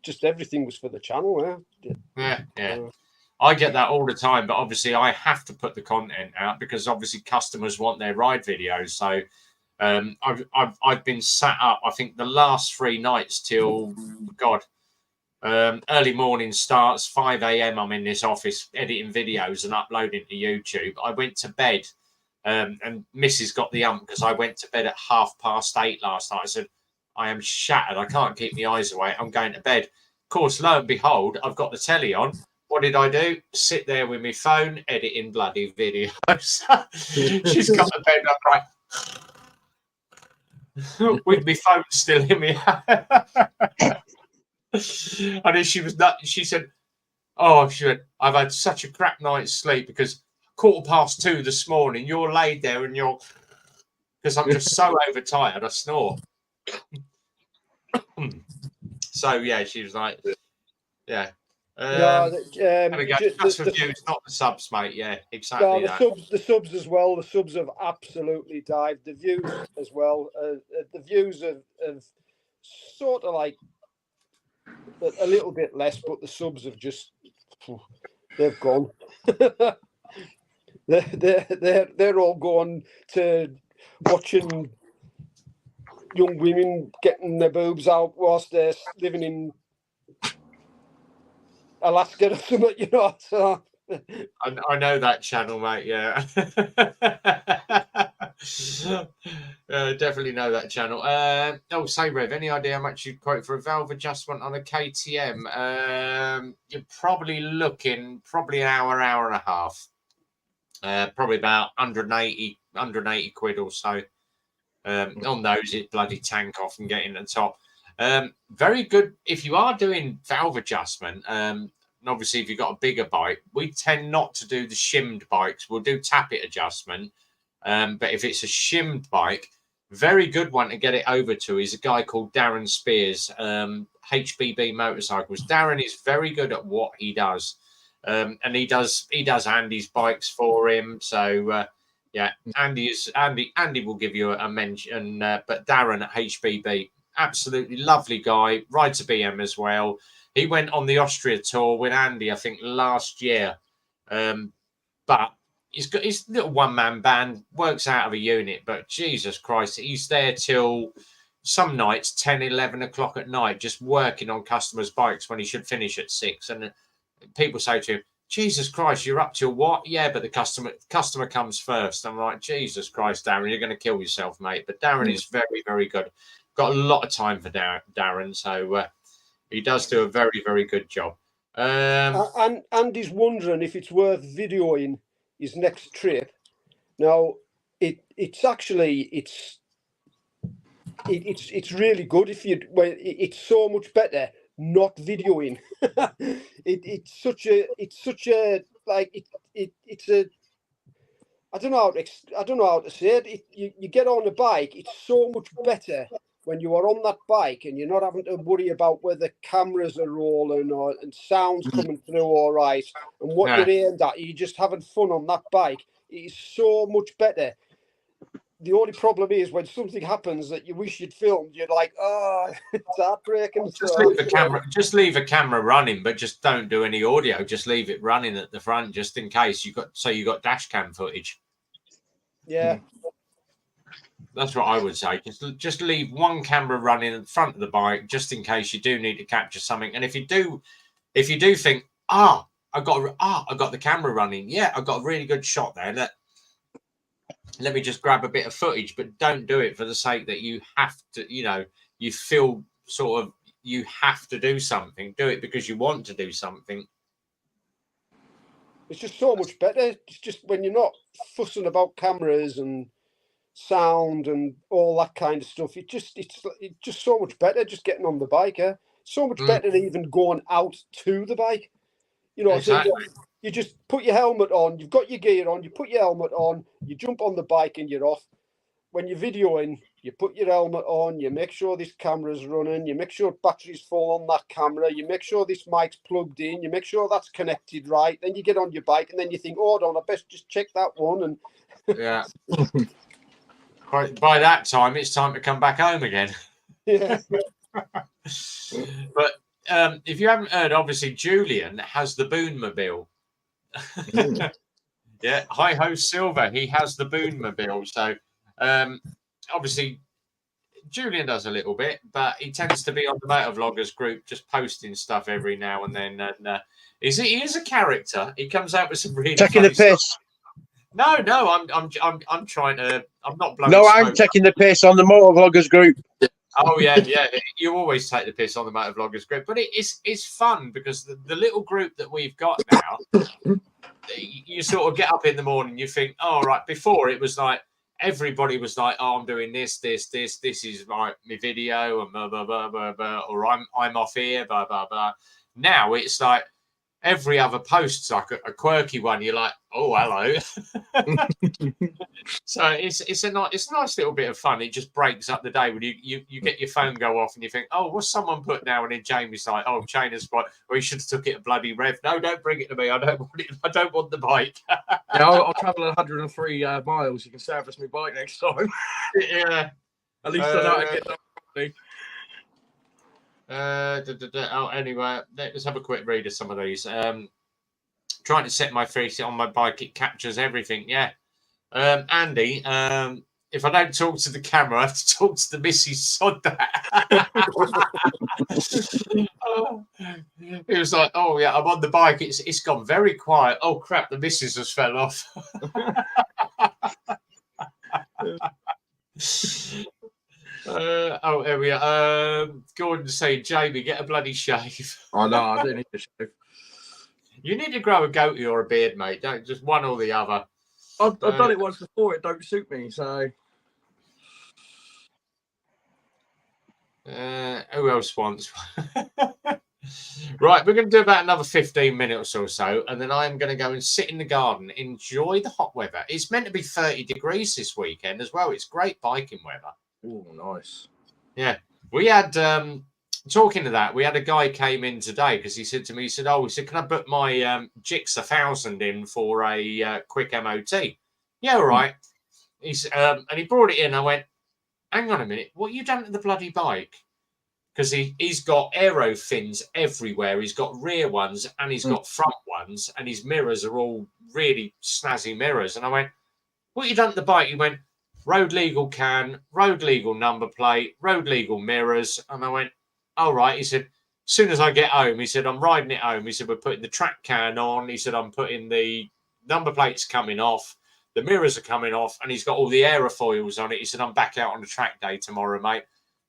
Just everything was for the channel. Yeah. I get that all the time, but obviously I have to put the content out because obviously customers want their ride videos. So I've been sat up. I think the last 3 nights till early morning starts, 5 a.m. I'm in this office editing videos and uploading to YouTube. I went to bed and Mrs. got the because I went to bed at 8:30 last night. I said, I am shattered. I can't keep my eyes away. I'm going to bed. Of course, lo and behold, I've got the telly on. What did I do? Sit there with my phone, editing bloody videos. She's got to bed. I'm like, with my phone still in me. And then she said, I've had such a crap night's sleep because 2:15 this morning, you're laid there and because I'm just so overtired, I snore. So, yeah, she was like, yeah. No, there we go. Just for views, not the subs, mate. Yeah, exactly. No, the subs as well. The subs have absolutely dived. The views as well. The views have sort of like a little bit less, but the subs have just they've gone. they're all gone to watching young women getting their boobs out whilst they're living in Alaska or something, you know. So I know that channel, mate. Yeah. Definitely know that channel. Say, Rev, any idea how much you'd quote for a valve adjustment on a KTM? You're probably looking an hour and a half. Probably about 180 quid or so. On those, it bloody tank off and get in the top. Very good if you are doing valve adjustment. And obviously, if you've got a bigger bike, we tend not to do the shimmed bikes. We'll do tappet adjustment. But if it's a shimmed bike, very good one to get it over to is a guy called Darren Spears, HBB Motorcycles. Darren is very good at what he does. And he does Andy's bikes for him. So, yeah, Andy will give you a mention. But Darren at HBB, absolutely lovely guy, rides a BM as well. He went on the Austria tour with Andy, I think, last year. But he's got his little one-man band, works out of a unit. But Jesus Christ, he's there till some nights, 10, 11 o'clock at night, just working on customers' bikes when he should finish at 6. And people say to him, Jesus Christ, you're up till what? Yeah, but the customer comes first. I'm like, Jesus Christ, Darren, you're going to kill yourself, mate. But Darren is very, very good. Got a lot of time for Darren. So he does do a very, very good job. and Andy's wondering if it's worth videoing his next trip. Now, it's really good if you. Well, it's so much better not videoing. it's such a like it's a. I don't know how to say it. You get on a bike. It's so much better when you are on that bike and you're not having to worry about whether cameras are rolling and sounds coming through all right and what you're aimed at. You're just having fun on that bike. It is so much better. The only problem is when something happens that you wish you'd filmed, you're like, oh, it's heartbreaking. Just leave a camera running, but just don't do any audio. Just leave it running at the front, just in case you got dash cam footage. Yeah. That's what I would say. Just leave one camera running in front of the bike, just in case you do need to capture something. And if you do think, I got the camera running. Yeah, I got a really good shot there. Let me just grab a bit of footage, but don't do it for the sake that you have to. You feel sort of you have to do something. Do it because you want to do something. It's just so much better. It's just when you're not fussing about cameras and sound and all that kind of stuff. It's just so much better just getting on the bike. So much better than even going out to the bike. Exactly. So you just put your helmet on. You've got your gear on. You put your helmet on. You jump on the bike and you're off. When you're videoing, you put your helmet on. You make sure this camera's running. You make sure battery's full on that camera. You make sure this mic's plugged in. You make sure that's connected right. Then you get on your bike and then you think, hold on, I best just check that one. And yeah. By that time, it's time to come back home again. Yeah. But if you haven't heard, obviously Julian has the Boonmobile. Yeah, Hi Ho Silver, he has the Boonmobile. So obviously Julian does a little bit, but he tends to be on the Motovloggers group, just posting stuff every now and then. And he is a character. He comes out with some really taking the piss. Stuff. No, I'm trying to. I'm not blowing. No, I'm taking the piss on the Motovloggers group. Oh yeah. You always take the piss on the Motovloggers group, but it's fun because the little group that we've got now, you sort of get up in the morning, you think, oh right. Before it was like everybody was like, oh, I'm doing this. This is like my video and blah blah blah blah blah, or I'm off here, blah blah blah. Now it's like every other post's like a quirky one. You're like, oh, hello. So it's a nice little bit of fun. It just breaks up the day when you get your phone go off and you think, oh, what's someone put now? And then Jamie's like, oh, chain and spot. Or you should have took it a bloody rev. No, don't bring it to me. I don't want it. I don't want the bike. Yeah, I'll travel 103 miles. You can service my bike next time. Yeah. At least I know how to get that properly. Oh, anyway, let's have a quick read of some of these. Trying to set my face on my bike, it captures everything. Yeah. Andy, if I don't talk to the camera, I have to talk to the missus. Sod that. It was like, oh yeah, I'm on the bike. It's gone very quiet. Oh crap, the missus has fell off. Oh, there we are. Gordon saying, Jamie, get a bloody shave. Oh no, I don't need to shave. You need to grow a goatee or a beard, mate. Don't just one or the other. I've done it once before. It don't suit me, so. Who else wants? Right, we're going to do about another 15 minutes or so, and then I'm going to go and sit in the garden, enjoy the hot weather. It's meant to be 30 degrees this weekend as well. It's great biking weather. Oh, nice. Yeah, we had talking to that. We had a guy came in today because he said to me, he said, can I book my Giggles 1000 in for a quick MOT? Yeah, all right. He's and he brought it in. I went, hang on a minute, what you done to the bloody bike? Because he's got aero fins everywhere. He's got rear ones and he's got front ones, and his mirrors are all really snazzy mirrors. And I went, what you done to the bike? He went, road legal can, road legal number plate, road legal mirrors. And I went, all right. He said, as soon as I get home, he said, I'm riding it home. He said, we're putting the track can on. He said, I'm putting the number plates coming off. The mirrors are coming off. And he's got all the aerofoils on it. He said, I'm back out on the track day tomorrow, mate.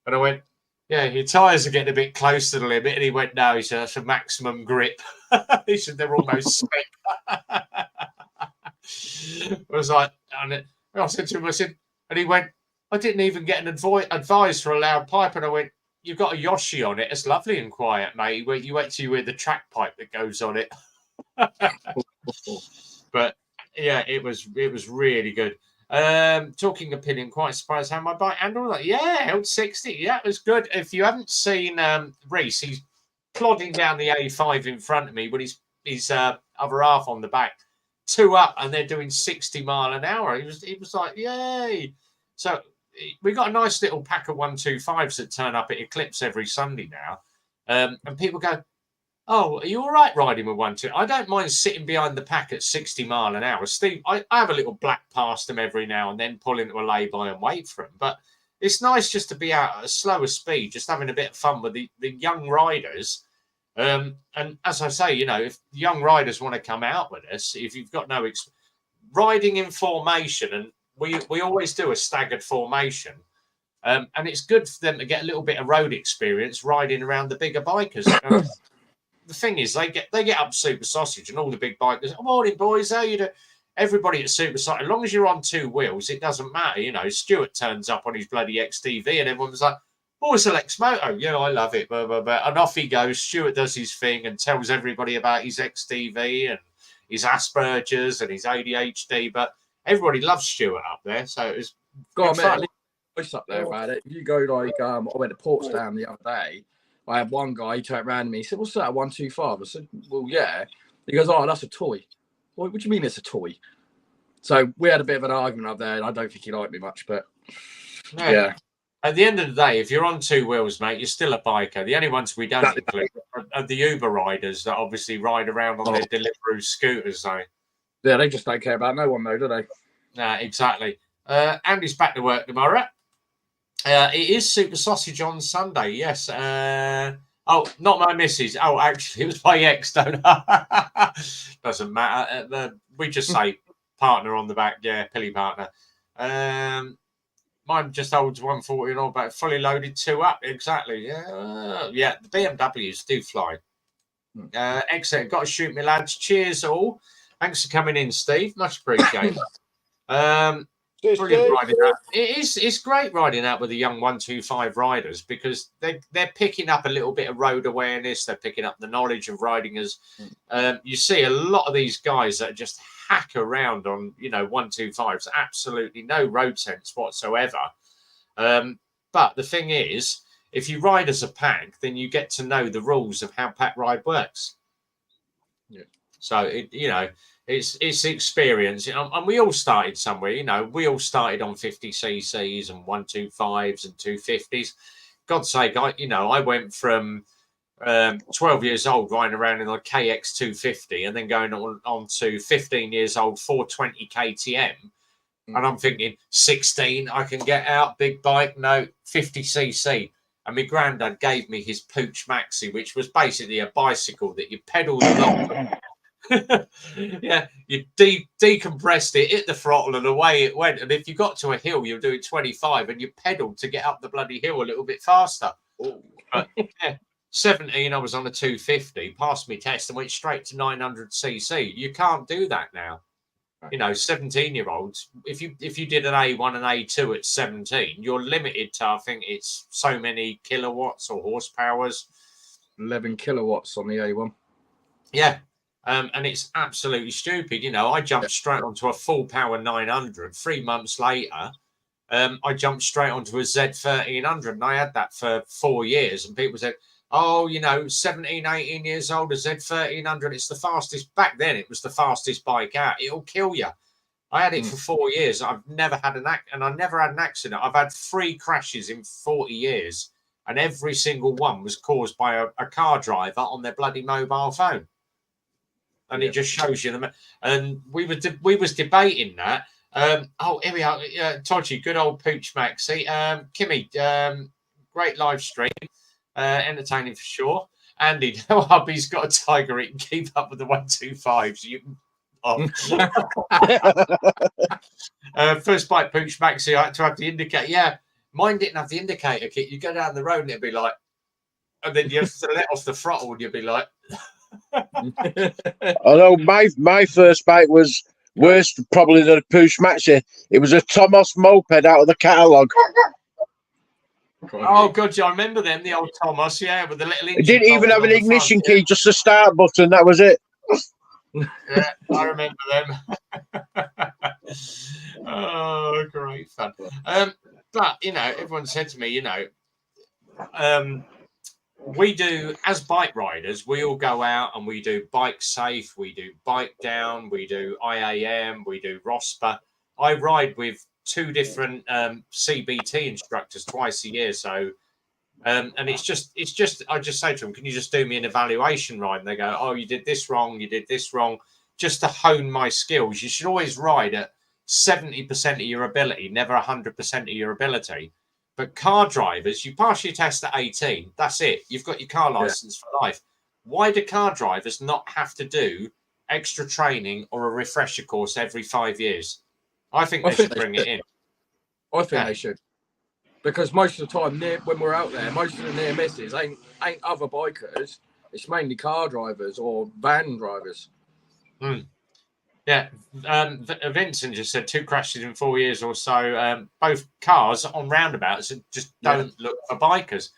And I went, yeah, your tyres are getting a bit close to the limit. And he went, no. He said, that's a maximum grip. He said, they're almost spent. I was like, and I said to him, and he went, I didn't even get an advice for a loud pipe. And I went, you've got a Yoshi on it. It's lovely and quiet, mate. You actually wear the track pipe that goes on it. But yeah, it was really good. Talking opinion, quite surprised how my bike handled that. Yeah, held 60. Yeah, it was good. If you haven't seen Reese, he's plodding down the A5 in front of me with his other half on the back, 2 up, and they're doing 60 mile an hour. He was like, yay. So we got a nice little pack of 125s that turn up at Eclipse every Sunday now. And people go, oh, are you all right riding with 125? I don't mind sitting behind the pack at 60 mile an hour. Steve, I have a little black past them every now and then, pull into a lay-by and wait for them. But it's nice just to be out at a slower speed, just having a bit of fun with the young riders. And as I say, if young riders want to come out with us, if you've got no riding in formation, and we always do a staggered formation, and it's good for them to get a little bit of road experience riding around the bigger bikers. The thing is, they get up Super Sausage, and all the big bikers, oh, morning boys, how you do? Everybody at Super Sausage, as long as you're on 2 wheels, it doesn't matter. Stuart turns up on his bloody XTV, and everyone's like, oh, it's an X-Moto. Yeah, I love it. Blah, blah, blah. And off he goes. Stuart does his thing and tells everybody about his XTV and his Asperger's and his ADHD. But everybody loves Stuart up there, so it was fun. Voice up there about it. If you go I went to Portsdown the other day. I had one guy, he turned around to me, he said, what's that, 125? I said, well, yeah. He goes, oh, that's a toy. What do you mean it's a toy? So we had a bit of an argument up there, and I don't think he liked me much, but yeah. At the end of the day, if you're on 2 wheels, mate, you're still a biker. The only ones we don't include are the Uber riders that obviously ride around on their Deliveroo scooters, though. Yeah, they just don't care about no one, though, do they? Nah, exactly. Andy's back to work tomorrow. It is Super Sausage on Sunday, yes. Oh, not my missus. Oh, actually, it was my ex, don't I? Doesn't matter. We just say partner on the back. Yeah, Pilly partner. Mine just holds 140 and all, but fully loaded 2 up. Exactly. Yeah, the BMWs do fly. Excellent. Got to shoot me, lads. Cheers, all. Thanks for coming in, Steve. Much appreciated. Brilliant riding out. It's great riding out with the young 125 riders because they're picking up a little bit of road awareness. They're picking up the knowledge of riding as you see a lot of these guys that just hack around on 125s, absolutely no road sense whatsoever. But the thing is, if you ride as a pack, then you get to know the rules of how pack ride works. Yeah. So it's experience, and we all started somewhere. We all started on 50cc's and 125s and 250s. God's sake, I went from 12 years old riding around in a KX 250 and then going on to 15 years old 420 KTM. And I'm thinking 16, I can get out, big bike, no, 50cc. And my granddad gave me his Pooch Maxi, which was basically a bicycle that you pedalled along. Yeah, you decompressed it, hit the throttle, and away it went. And if you got to a hill, you're doing 25, and you pedalled to get up the bloody hill a little bit faster. But yeah, 17, I was on a 250, passed my test, and went straight to 900cc. You can't do that now. 17-year-olds, if you did an A1 and A2 at 17, you're limited to, I think it's so many kilowatts or horsepowers. 11 kilowatts on the A1. Yeah. And it's absolutely stupid. I jumped straight onto a full power 900. 3 months later, I jumped straight onto a Z1300, and I had that for 4 years. And people said, oh, 17, 18 years old, a Z1300, it's the fastest. Back then, it was the fastest bike out. It'll kill you. I had it for 4 years. I've never had I never had an accident. I've had 3 crashes in 40 years, and every single one was caused by a car driver on their bloody mobile phone. And it just shows you them. And we was debating that. Here we are. Todgy, good old Pooch Maxi. Kimmy, great live stream. Entertaining for sure. Andy, no hubby's got a Tiger. He can keep up with the 125s. First bike Pooch Maxi, I had to have the indicator. Yeah, mine didn't have the indicator kit. You go down the road and it'd be like, and then you have to let off the throttle and you'd be like. Although my first bike was worse probably than a Pooch Maxi. It was a Thomas moped out of the catalogue. Oh god, yeah, I remember them, the old Thomas, yeah, with the little engine. It didn't even have an ignition key, just a start button. That was it. Yeah, I remember them. Oh, great fun. But everyone said to me, we do, as bike riders, we all go out and we do bike safe, we do bike down, we do IAM, we do ROSPA. I ride with 2 different CBT instructors twice a year. So, and it's just, I just say to them, can you just do me an evaluation ride? And they go, oh, you did this wrong, just to hone my skills. You should always ride at 70% of your ability, never 100% of your ability. But car drivers, you pass your test at 18, that's it. You've got your car license for life. Why do car drivers not have to do extra training or a refresher course every 5 years? I think they should bring it in. I think they should. Because most of the time, when we're out there, most of the near misses ain't other bikers. It's mainly car drivers or van drivers. Yeah, Vincent just said 2 crashes in 4 years or so. Both cars on roundabouts just don't look for bikers.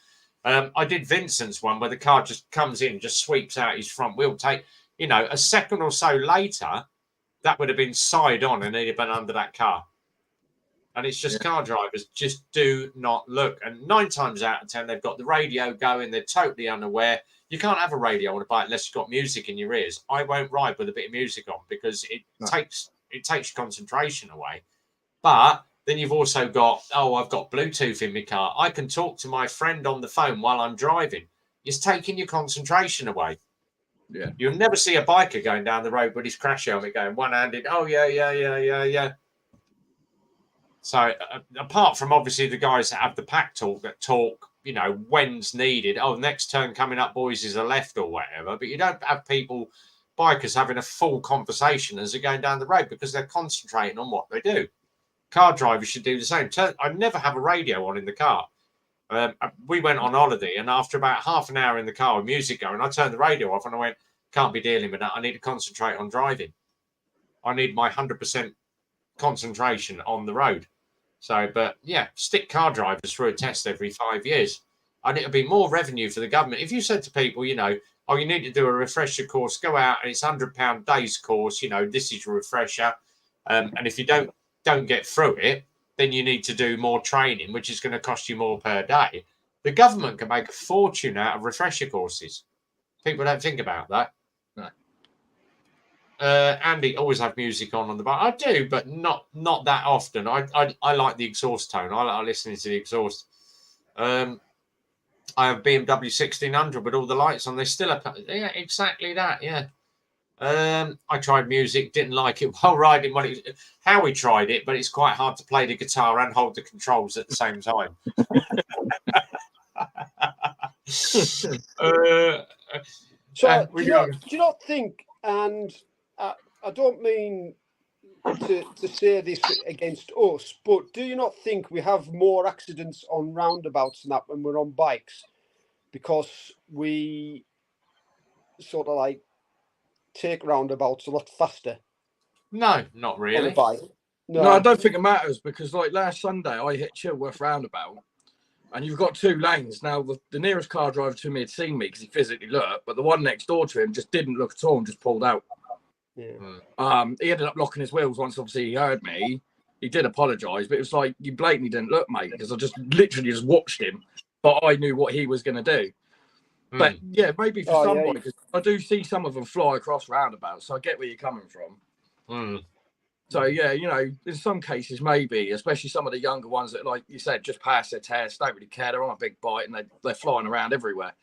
I did Vincent's one where the car just comes in, just sweeps out his front wheel. A second or so later, that would have been side on and he'd have been under that car. And it's just car drivers just do not look. And 9 times out of 10, they've got the radio going. They're totally unaware. You can't have a radio on a bike unless you've got music in your ears. I won't ride with a bit of music on because it takes concentration away. But then you've also got, I've got Bluetooth in my car. I can talk to my friend on the phone while I'm driving. It's taking your concentration away. Yeah. You'll never see a biker going down the road with his crash helmet going one-handed. Oh, yeah. So apart from obviously the guys that have the pack talk that talk, when's needed. Oh, next turn coming up, boys, is a left or whatever. But you don't have bikers having a full conversation as they're going down the road because they're concentrating on what they do. Car drivers should do the same. I never have a radio on in the car. We went on holiday, and after about half an hour in the car with music going, I turned the radio off and I went, can't be dealing with that. I need to concentrate on driving. I need my 100% concentration on the road. So, but yeah, stick car drivers through a test every 5 years, and it'll be more revenue for the government. If you said to people, you know, oh, you need to do a refresher course, go out and it's £100 days course, you know, this is your refresher, and if you don't get through it, then you need to do more training, which is going to cost you more per day. The government can make a fortune out of refresher courses. People don't think about that. No. Andy, always have music on the bike. I do, but not that often. I like the exhaust tone. I like listening to the exhaust. I have BMW 1600 with all the lights on. They're still up. Yeah, exactly that. Yeah. I tried music, didn't like it while riding. Howie tried it, but it's quite hard to play the guitar and hold the controls at the same time. So do you not think, and I don't mean to say this against us, but do you not think we have more accidents on roundabouts than that when we're on bikes, because we sort of like take roundabouts a lot faster? No, not really. On a bike? No, I don't think it matters, because like last Sunday I hit Chilworth roundabout, and you've got 2 lanes. Now the nearest car driver to me had seen me because he physically looked, but the one next door to him just didn't look at all and just pulled out. Yeah. He ended up locking his wheels once. Obviously, he heard me. He did apologise, but it was like, you blatantly didn't look, mate, because I just literally just watched him, but I knew what he was going to do. But yeah, maybe for somebody, because I do see some of them fly across roundabouts, so I get where you're coming from. So yeah, you know, in some cases maybe, especially some of the younger ones that, like you said, just pass their test, don't really care. They're on a big bike and they're flying around everywhere.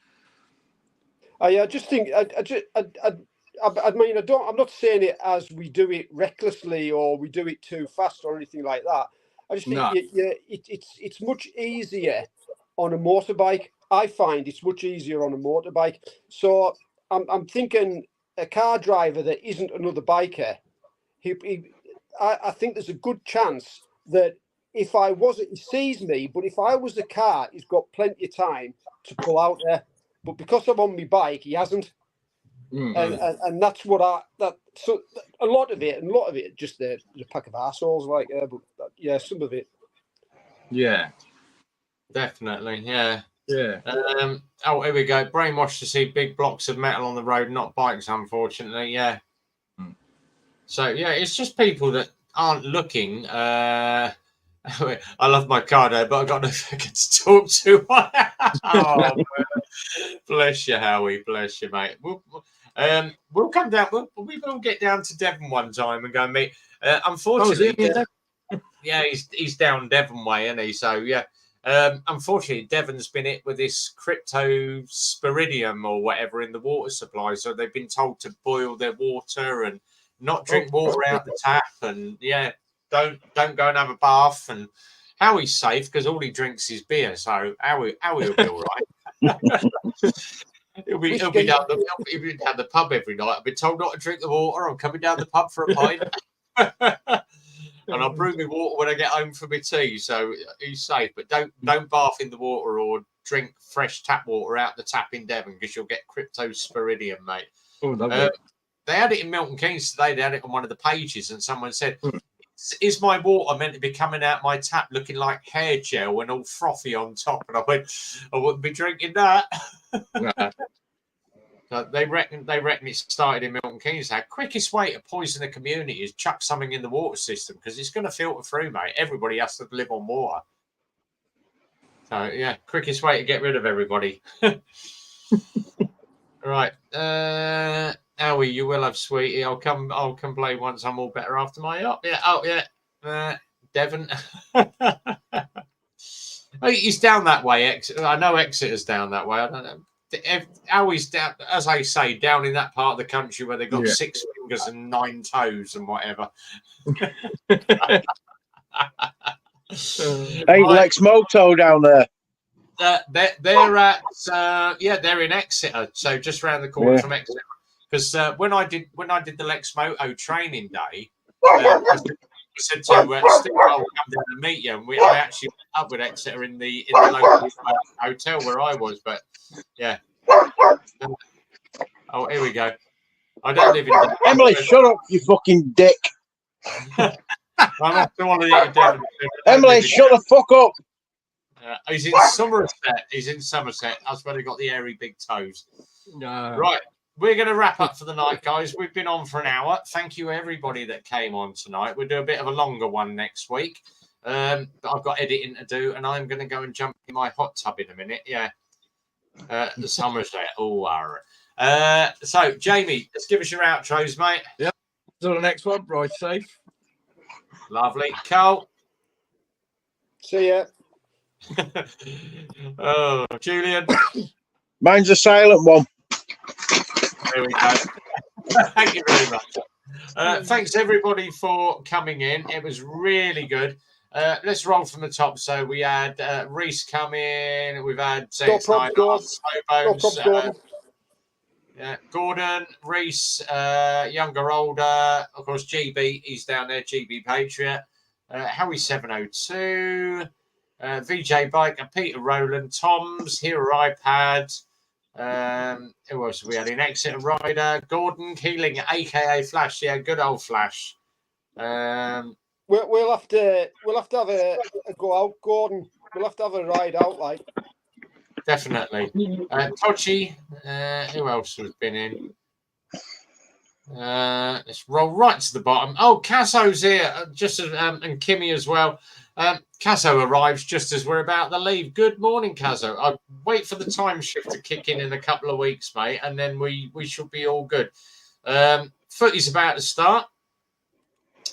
I just think I mean, I'm not saying it as we do it recklessly or we do it too fast or anything like that. I just think it's much easier on a motorbike. I find it's much easier on a motorbike. So I'm thinking a car driver that isn't another biker, I think there's a good chance that if I wasn't, he sees me, but if I was the car, he's got plenty of time to pull out there. But because I'm on my bike, he hasn't. And that's what so a lot of it just the pack of arseholes, like, but yeah, some of it. Yeah, definitely. Yeah. Yeah. Oh, here we go. Brainwashed to see big blocks of metal on the road, not bikes, unfortunately. Yeah. So yeah, it's just people that aren't looking. I love my car though, but I've got no figure to talk to. Oh, bless you, Howie. Bless you, mate. We'll come down. We will get down to Devon one time and go and meet. Unfortunately, yeah, he's down Devon way, isn't he? So yeah. Unfortunately, Devon's been hit with this cryptosporidium or whatever in the water supply, so they've been told to boil their water and not drink water out the tap, and yeah, don't go and have a bath. And Howie's safe because all he drinks is beer, so Howie will be all right. he'll be down the pub every night. I've been told not to drink the water. I'm coming down the pub for a pint. And I'll brew my water when I get home for my tea, so he's safe. But don't bath in the water or drink fresh tap water out the tap in Devon, because you'll get cryptosporidium, mate. Oh, lovely. They had it in Milton Keynes today. They had it on one of the pages, and someone said, "Is my water meant to be coming out my tap looking like hair gel and all frothy on top?" And I went, "I wouldn't be drinking that." So they reckon it started in Milton Keynes. The quickest way to poison a community is chuck something in the water system, because it's going to filter through, mate. Everybody has to live on water. So yeah, quickest way to get rid of everybody. Right, Howie, you will have sweetie. I'll come play once I'm all better after my up. Yeah, oh yeah, Devon. He's down that way. I know Exeter's down that way. I don't know. Howie's down, as I say, down in that part of the country where they've got 6 fingers and 9 toes and whatever. Ain't Lex Moto down there? They're at they're in Exeter, so just round the corner from Exeter. Because when I did the Lex Moto training day, he said to Steve, "I'll come down and meet you." And I actually went up with Exeter in the local hotel where I was. But yeah. Oh, here we go. I don't live in. Emily, shut up, you fucking dick. I'm off to holiday to Devon. Emily, shut the fuck up. He's in Somerset. He's in Somerset. That's where he got the hairy big toes. No. Right. We're going to wrap up for the night, guys. We've been on for an hour. Thank you, everybody that came on tonight. We'll do a bit of a longer one next week. But I've got editing to do, and I'm going to go and jump in my hot tub in a minute. Yeah. The Somerset. Oh, all right. So, Jamie, let's give us your outros, mate. Yep. To the next one. Ride safe. Lovely. Carl. See ya. Oh, Julian. Mine's a silent one. There we go. Thank you very much. Thanks, everybody, for coming in. It was really good. Let's roll from the top. So we had Reese come in. We've had Gordon, Reese, younger, older. Of course, GB, he's down there, GB Patriot. Howie 702, VJ Biker, Peter Rowland, Tom's, Hero iPad. Who else we had in Exeter Rider? Gordon Keeling, aka Flash. Yeah, good old Flash. We'll have to have a go out, Gordon. We'll have to have a ride out, like. Definitely. Tochi, who else has been in? Let's roll right to the bottom. Oh, Casso's here, just as, and Kimmy as well. Casso arrives just as we're about to leave. Good morning, Casso. I'll wait for the time shift to kick in a couple of weeks, mate, and then we should be all good. Footy's about to start.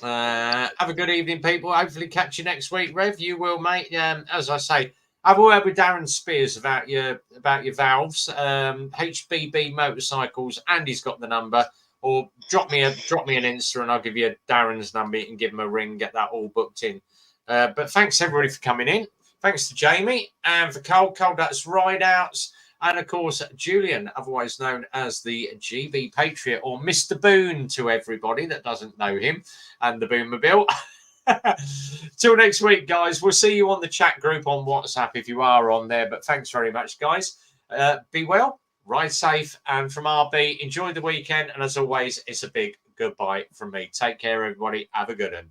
Have a good evening, people. Hopefully catch you next week. Rev, you will, mate. As I say, have a word with Darren Spears about your valves. HBB Motorcycles, Andy's got the number. Or drop me an Insta and I'll give you Darren's number. You can give him a ring, get that all booked in. But thanks everybody for coming in. Thanks to Jamie and for Cole. That's Ride Outs. And of course, Julian, otherwise known as the GB Patriot or Mr. Boone to everybody that doesn't know him and the Boomobile. Till next week, guys. We'll see you on the chat group on WhatsApp if you are on there. But thanks very much, guys. Be well, ride safe. And from RB, enjoy the weekend. And as always, it's a big goodbye from me. Take care, everybody. Have a good one.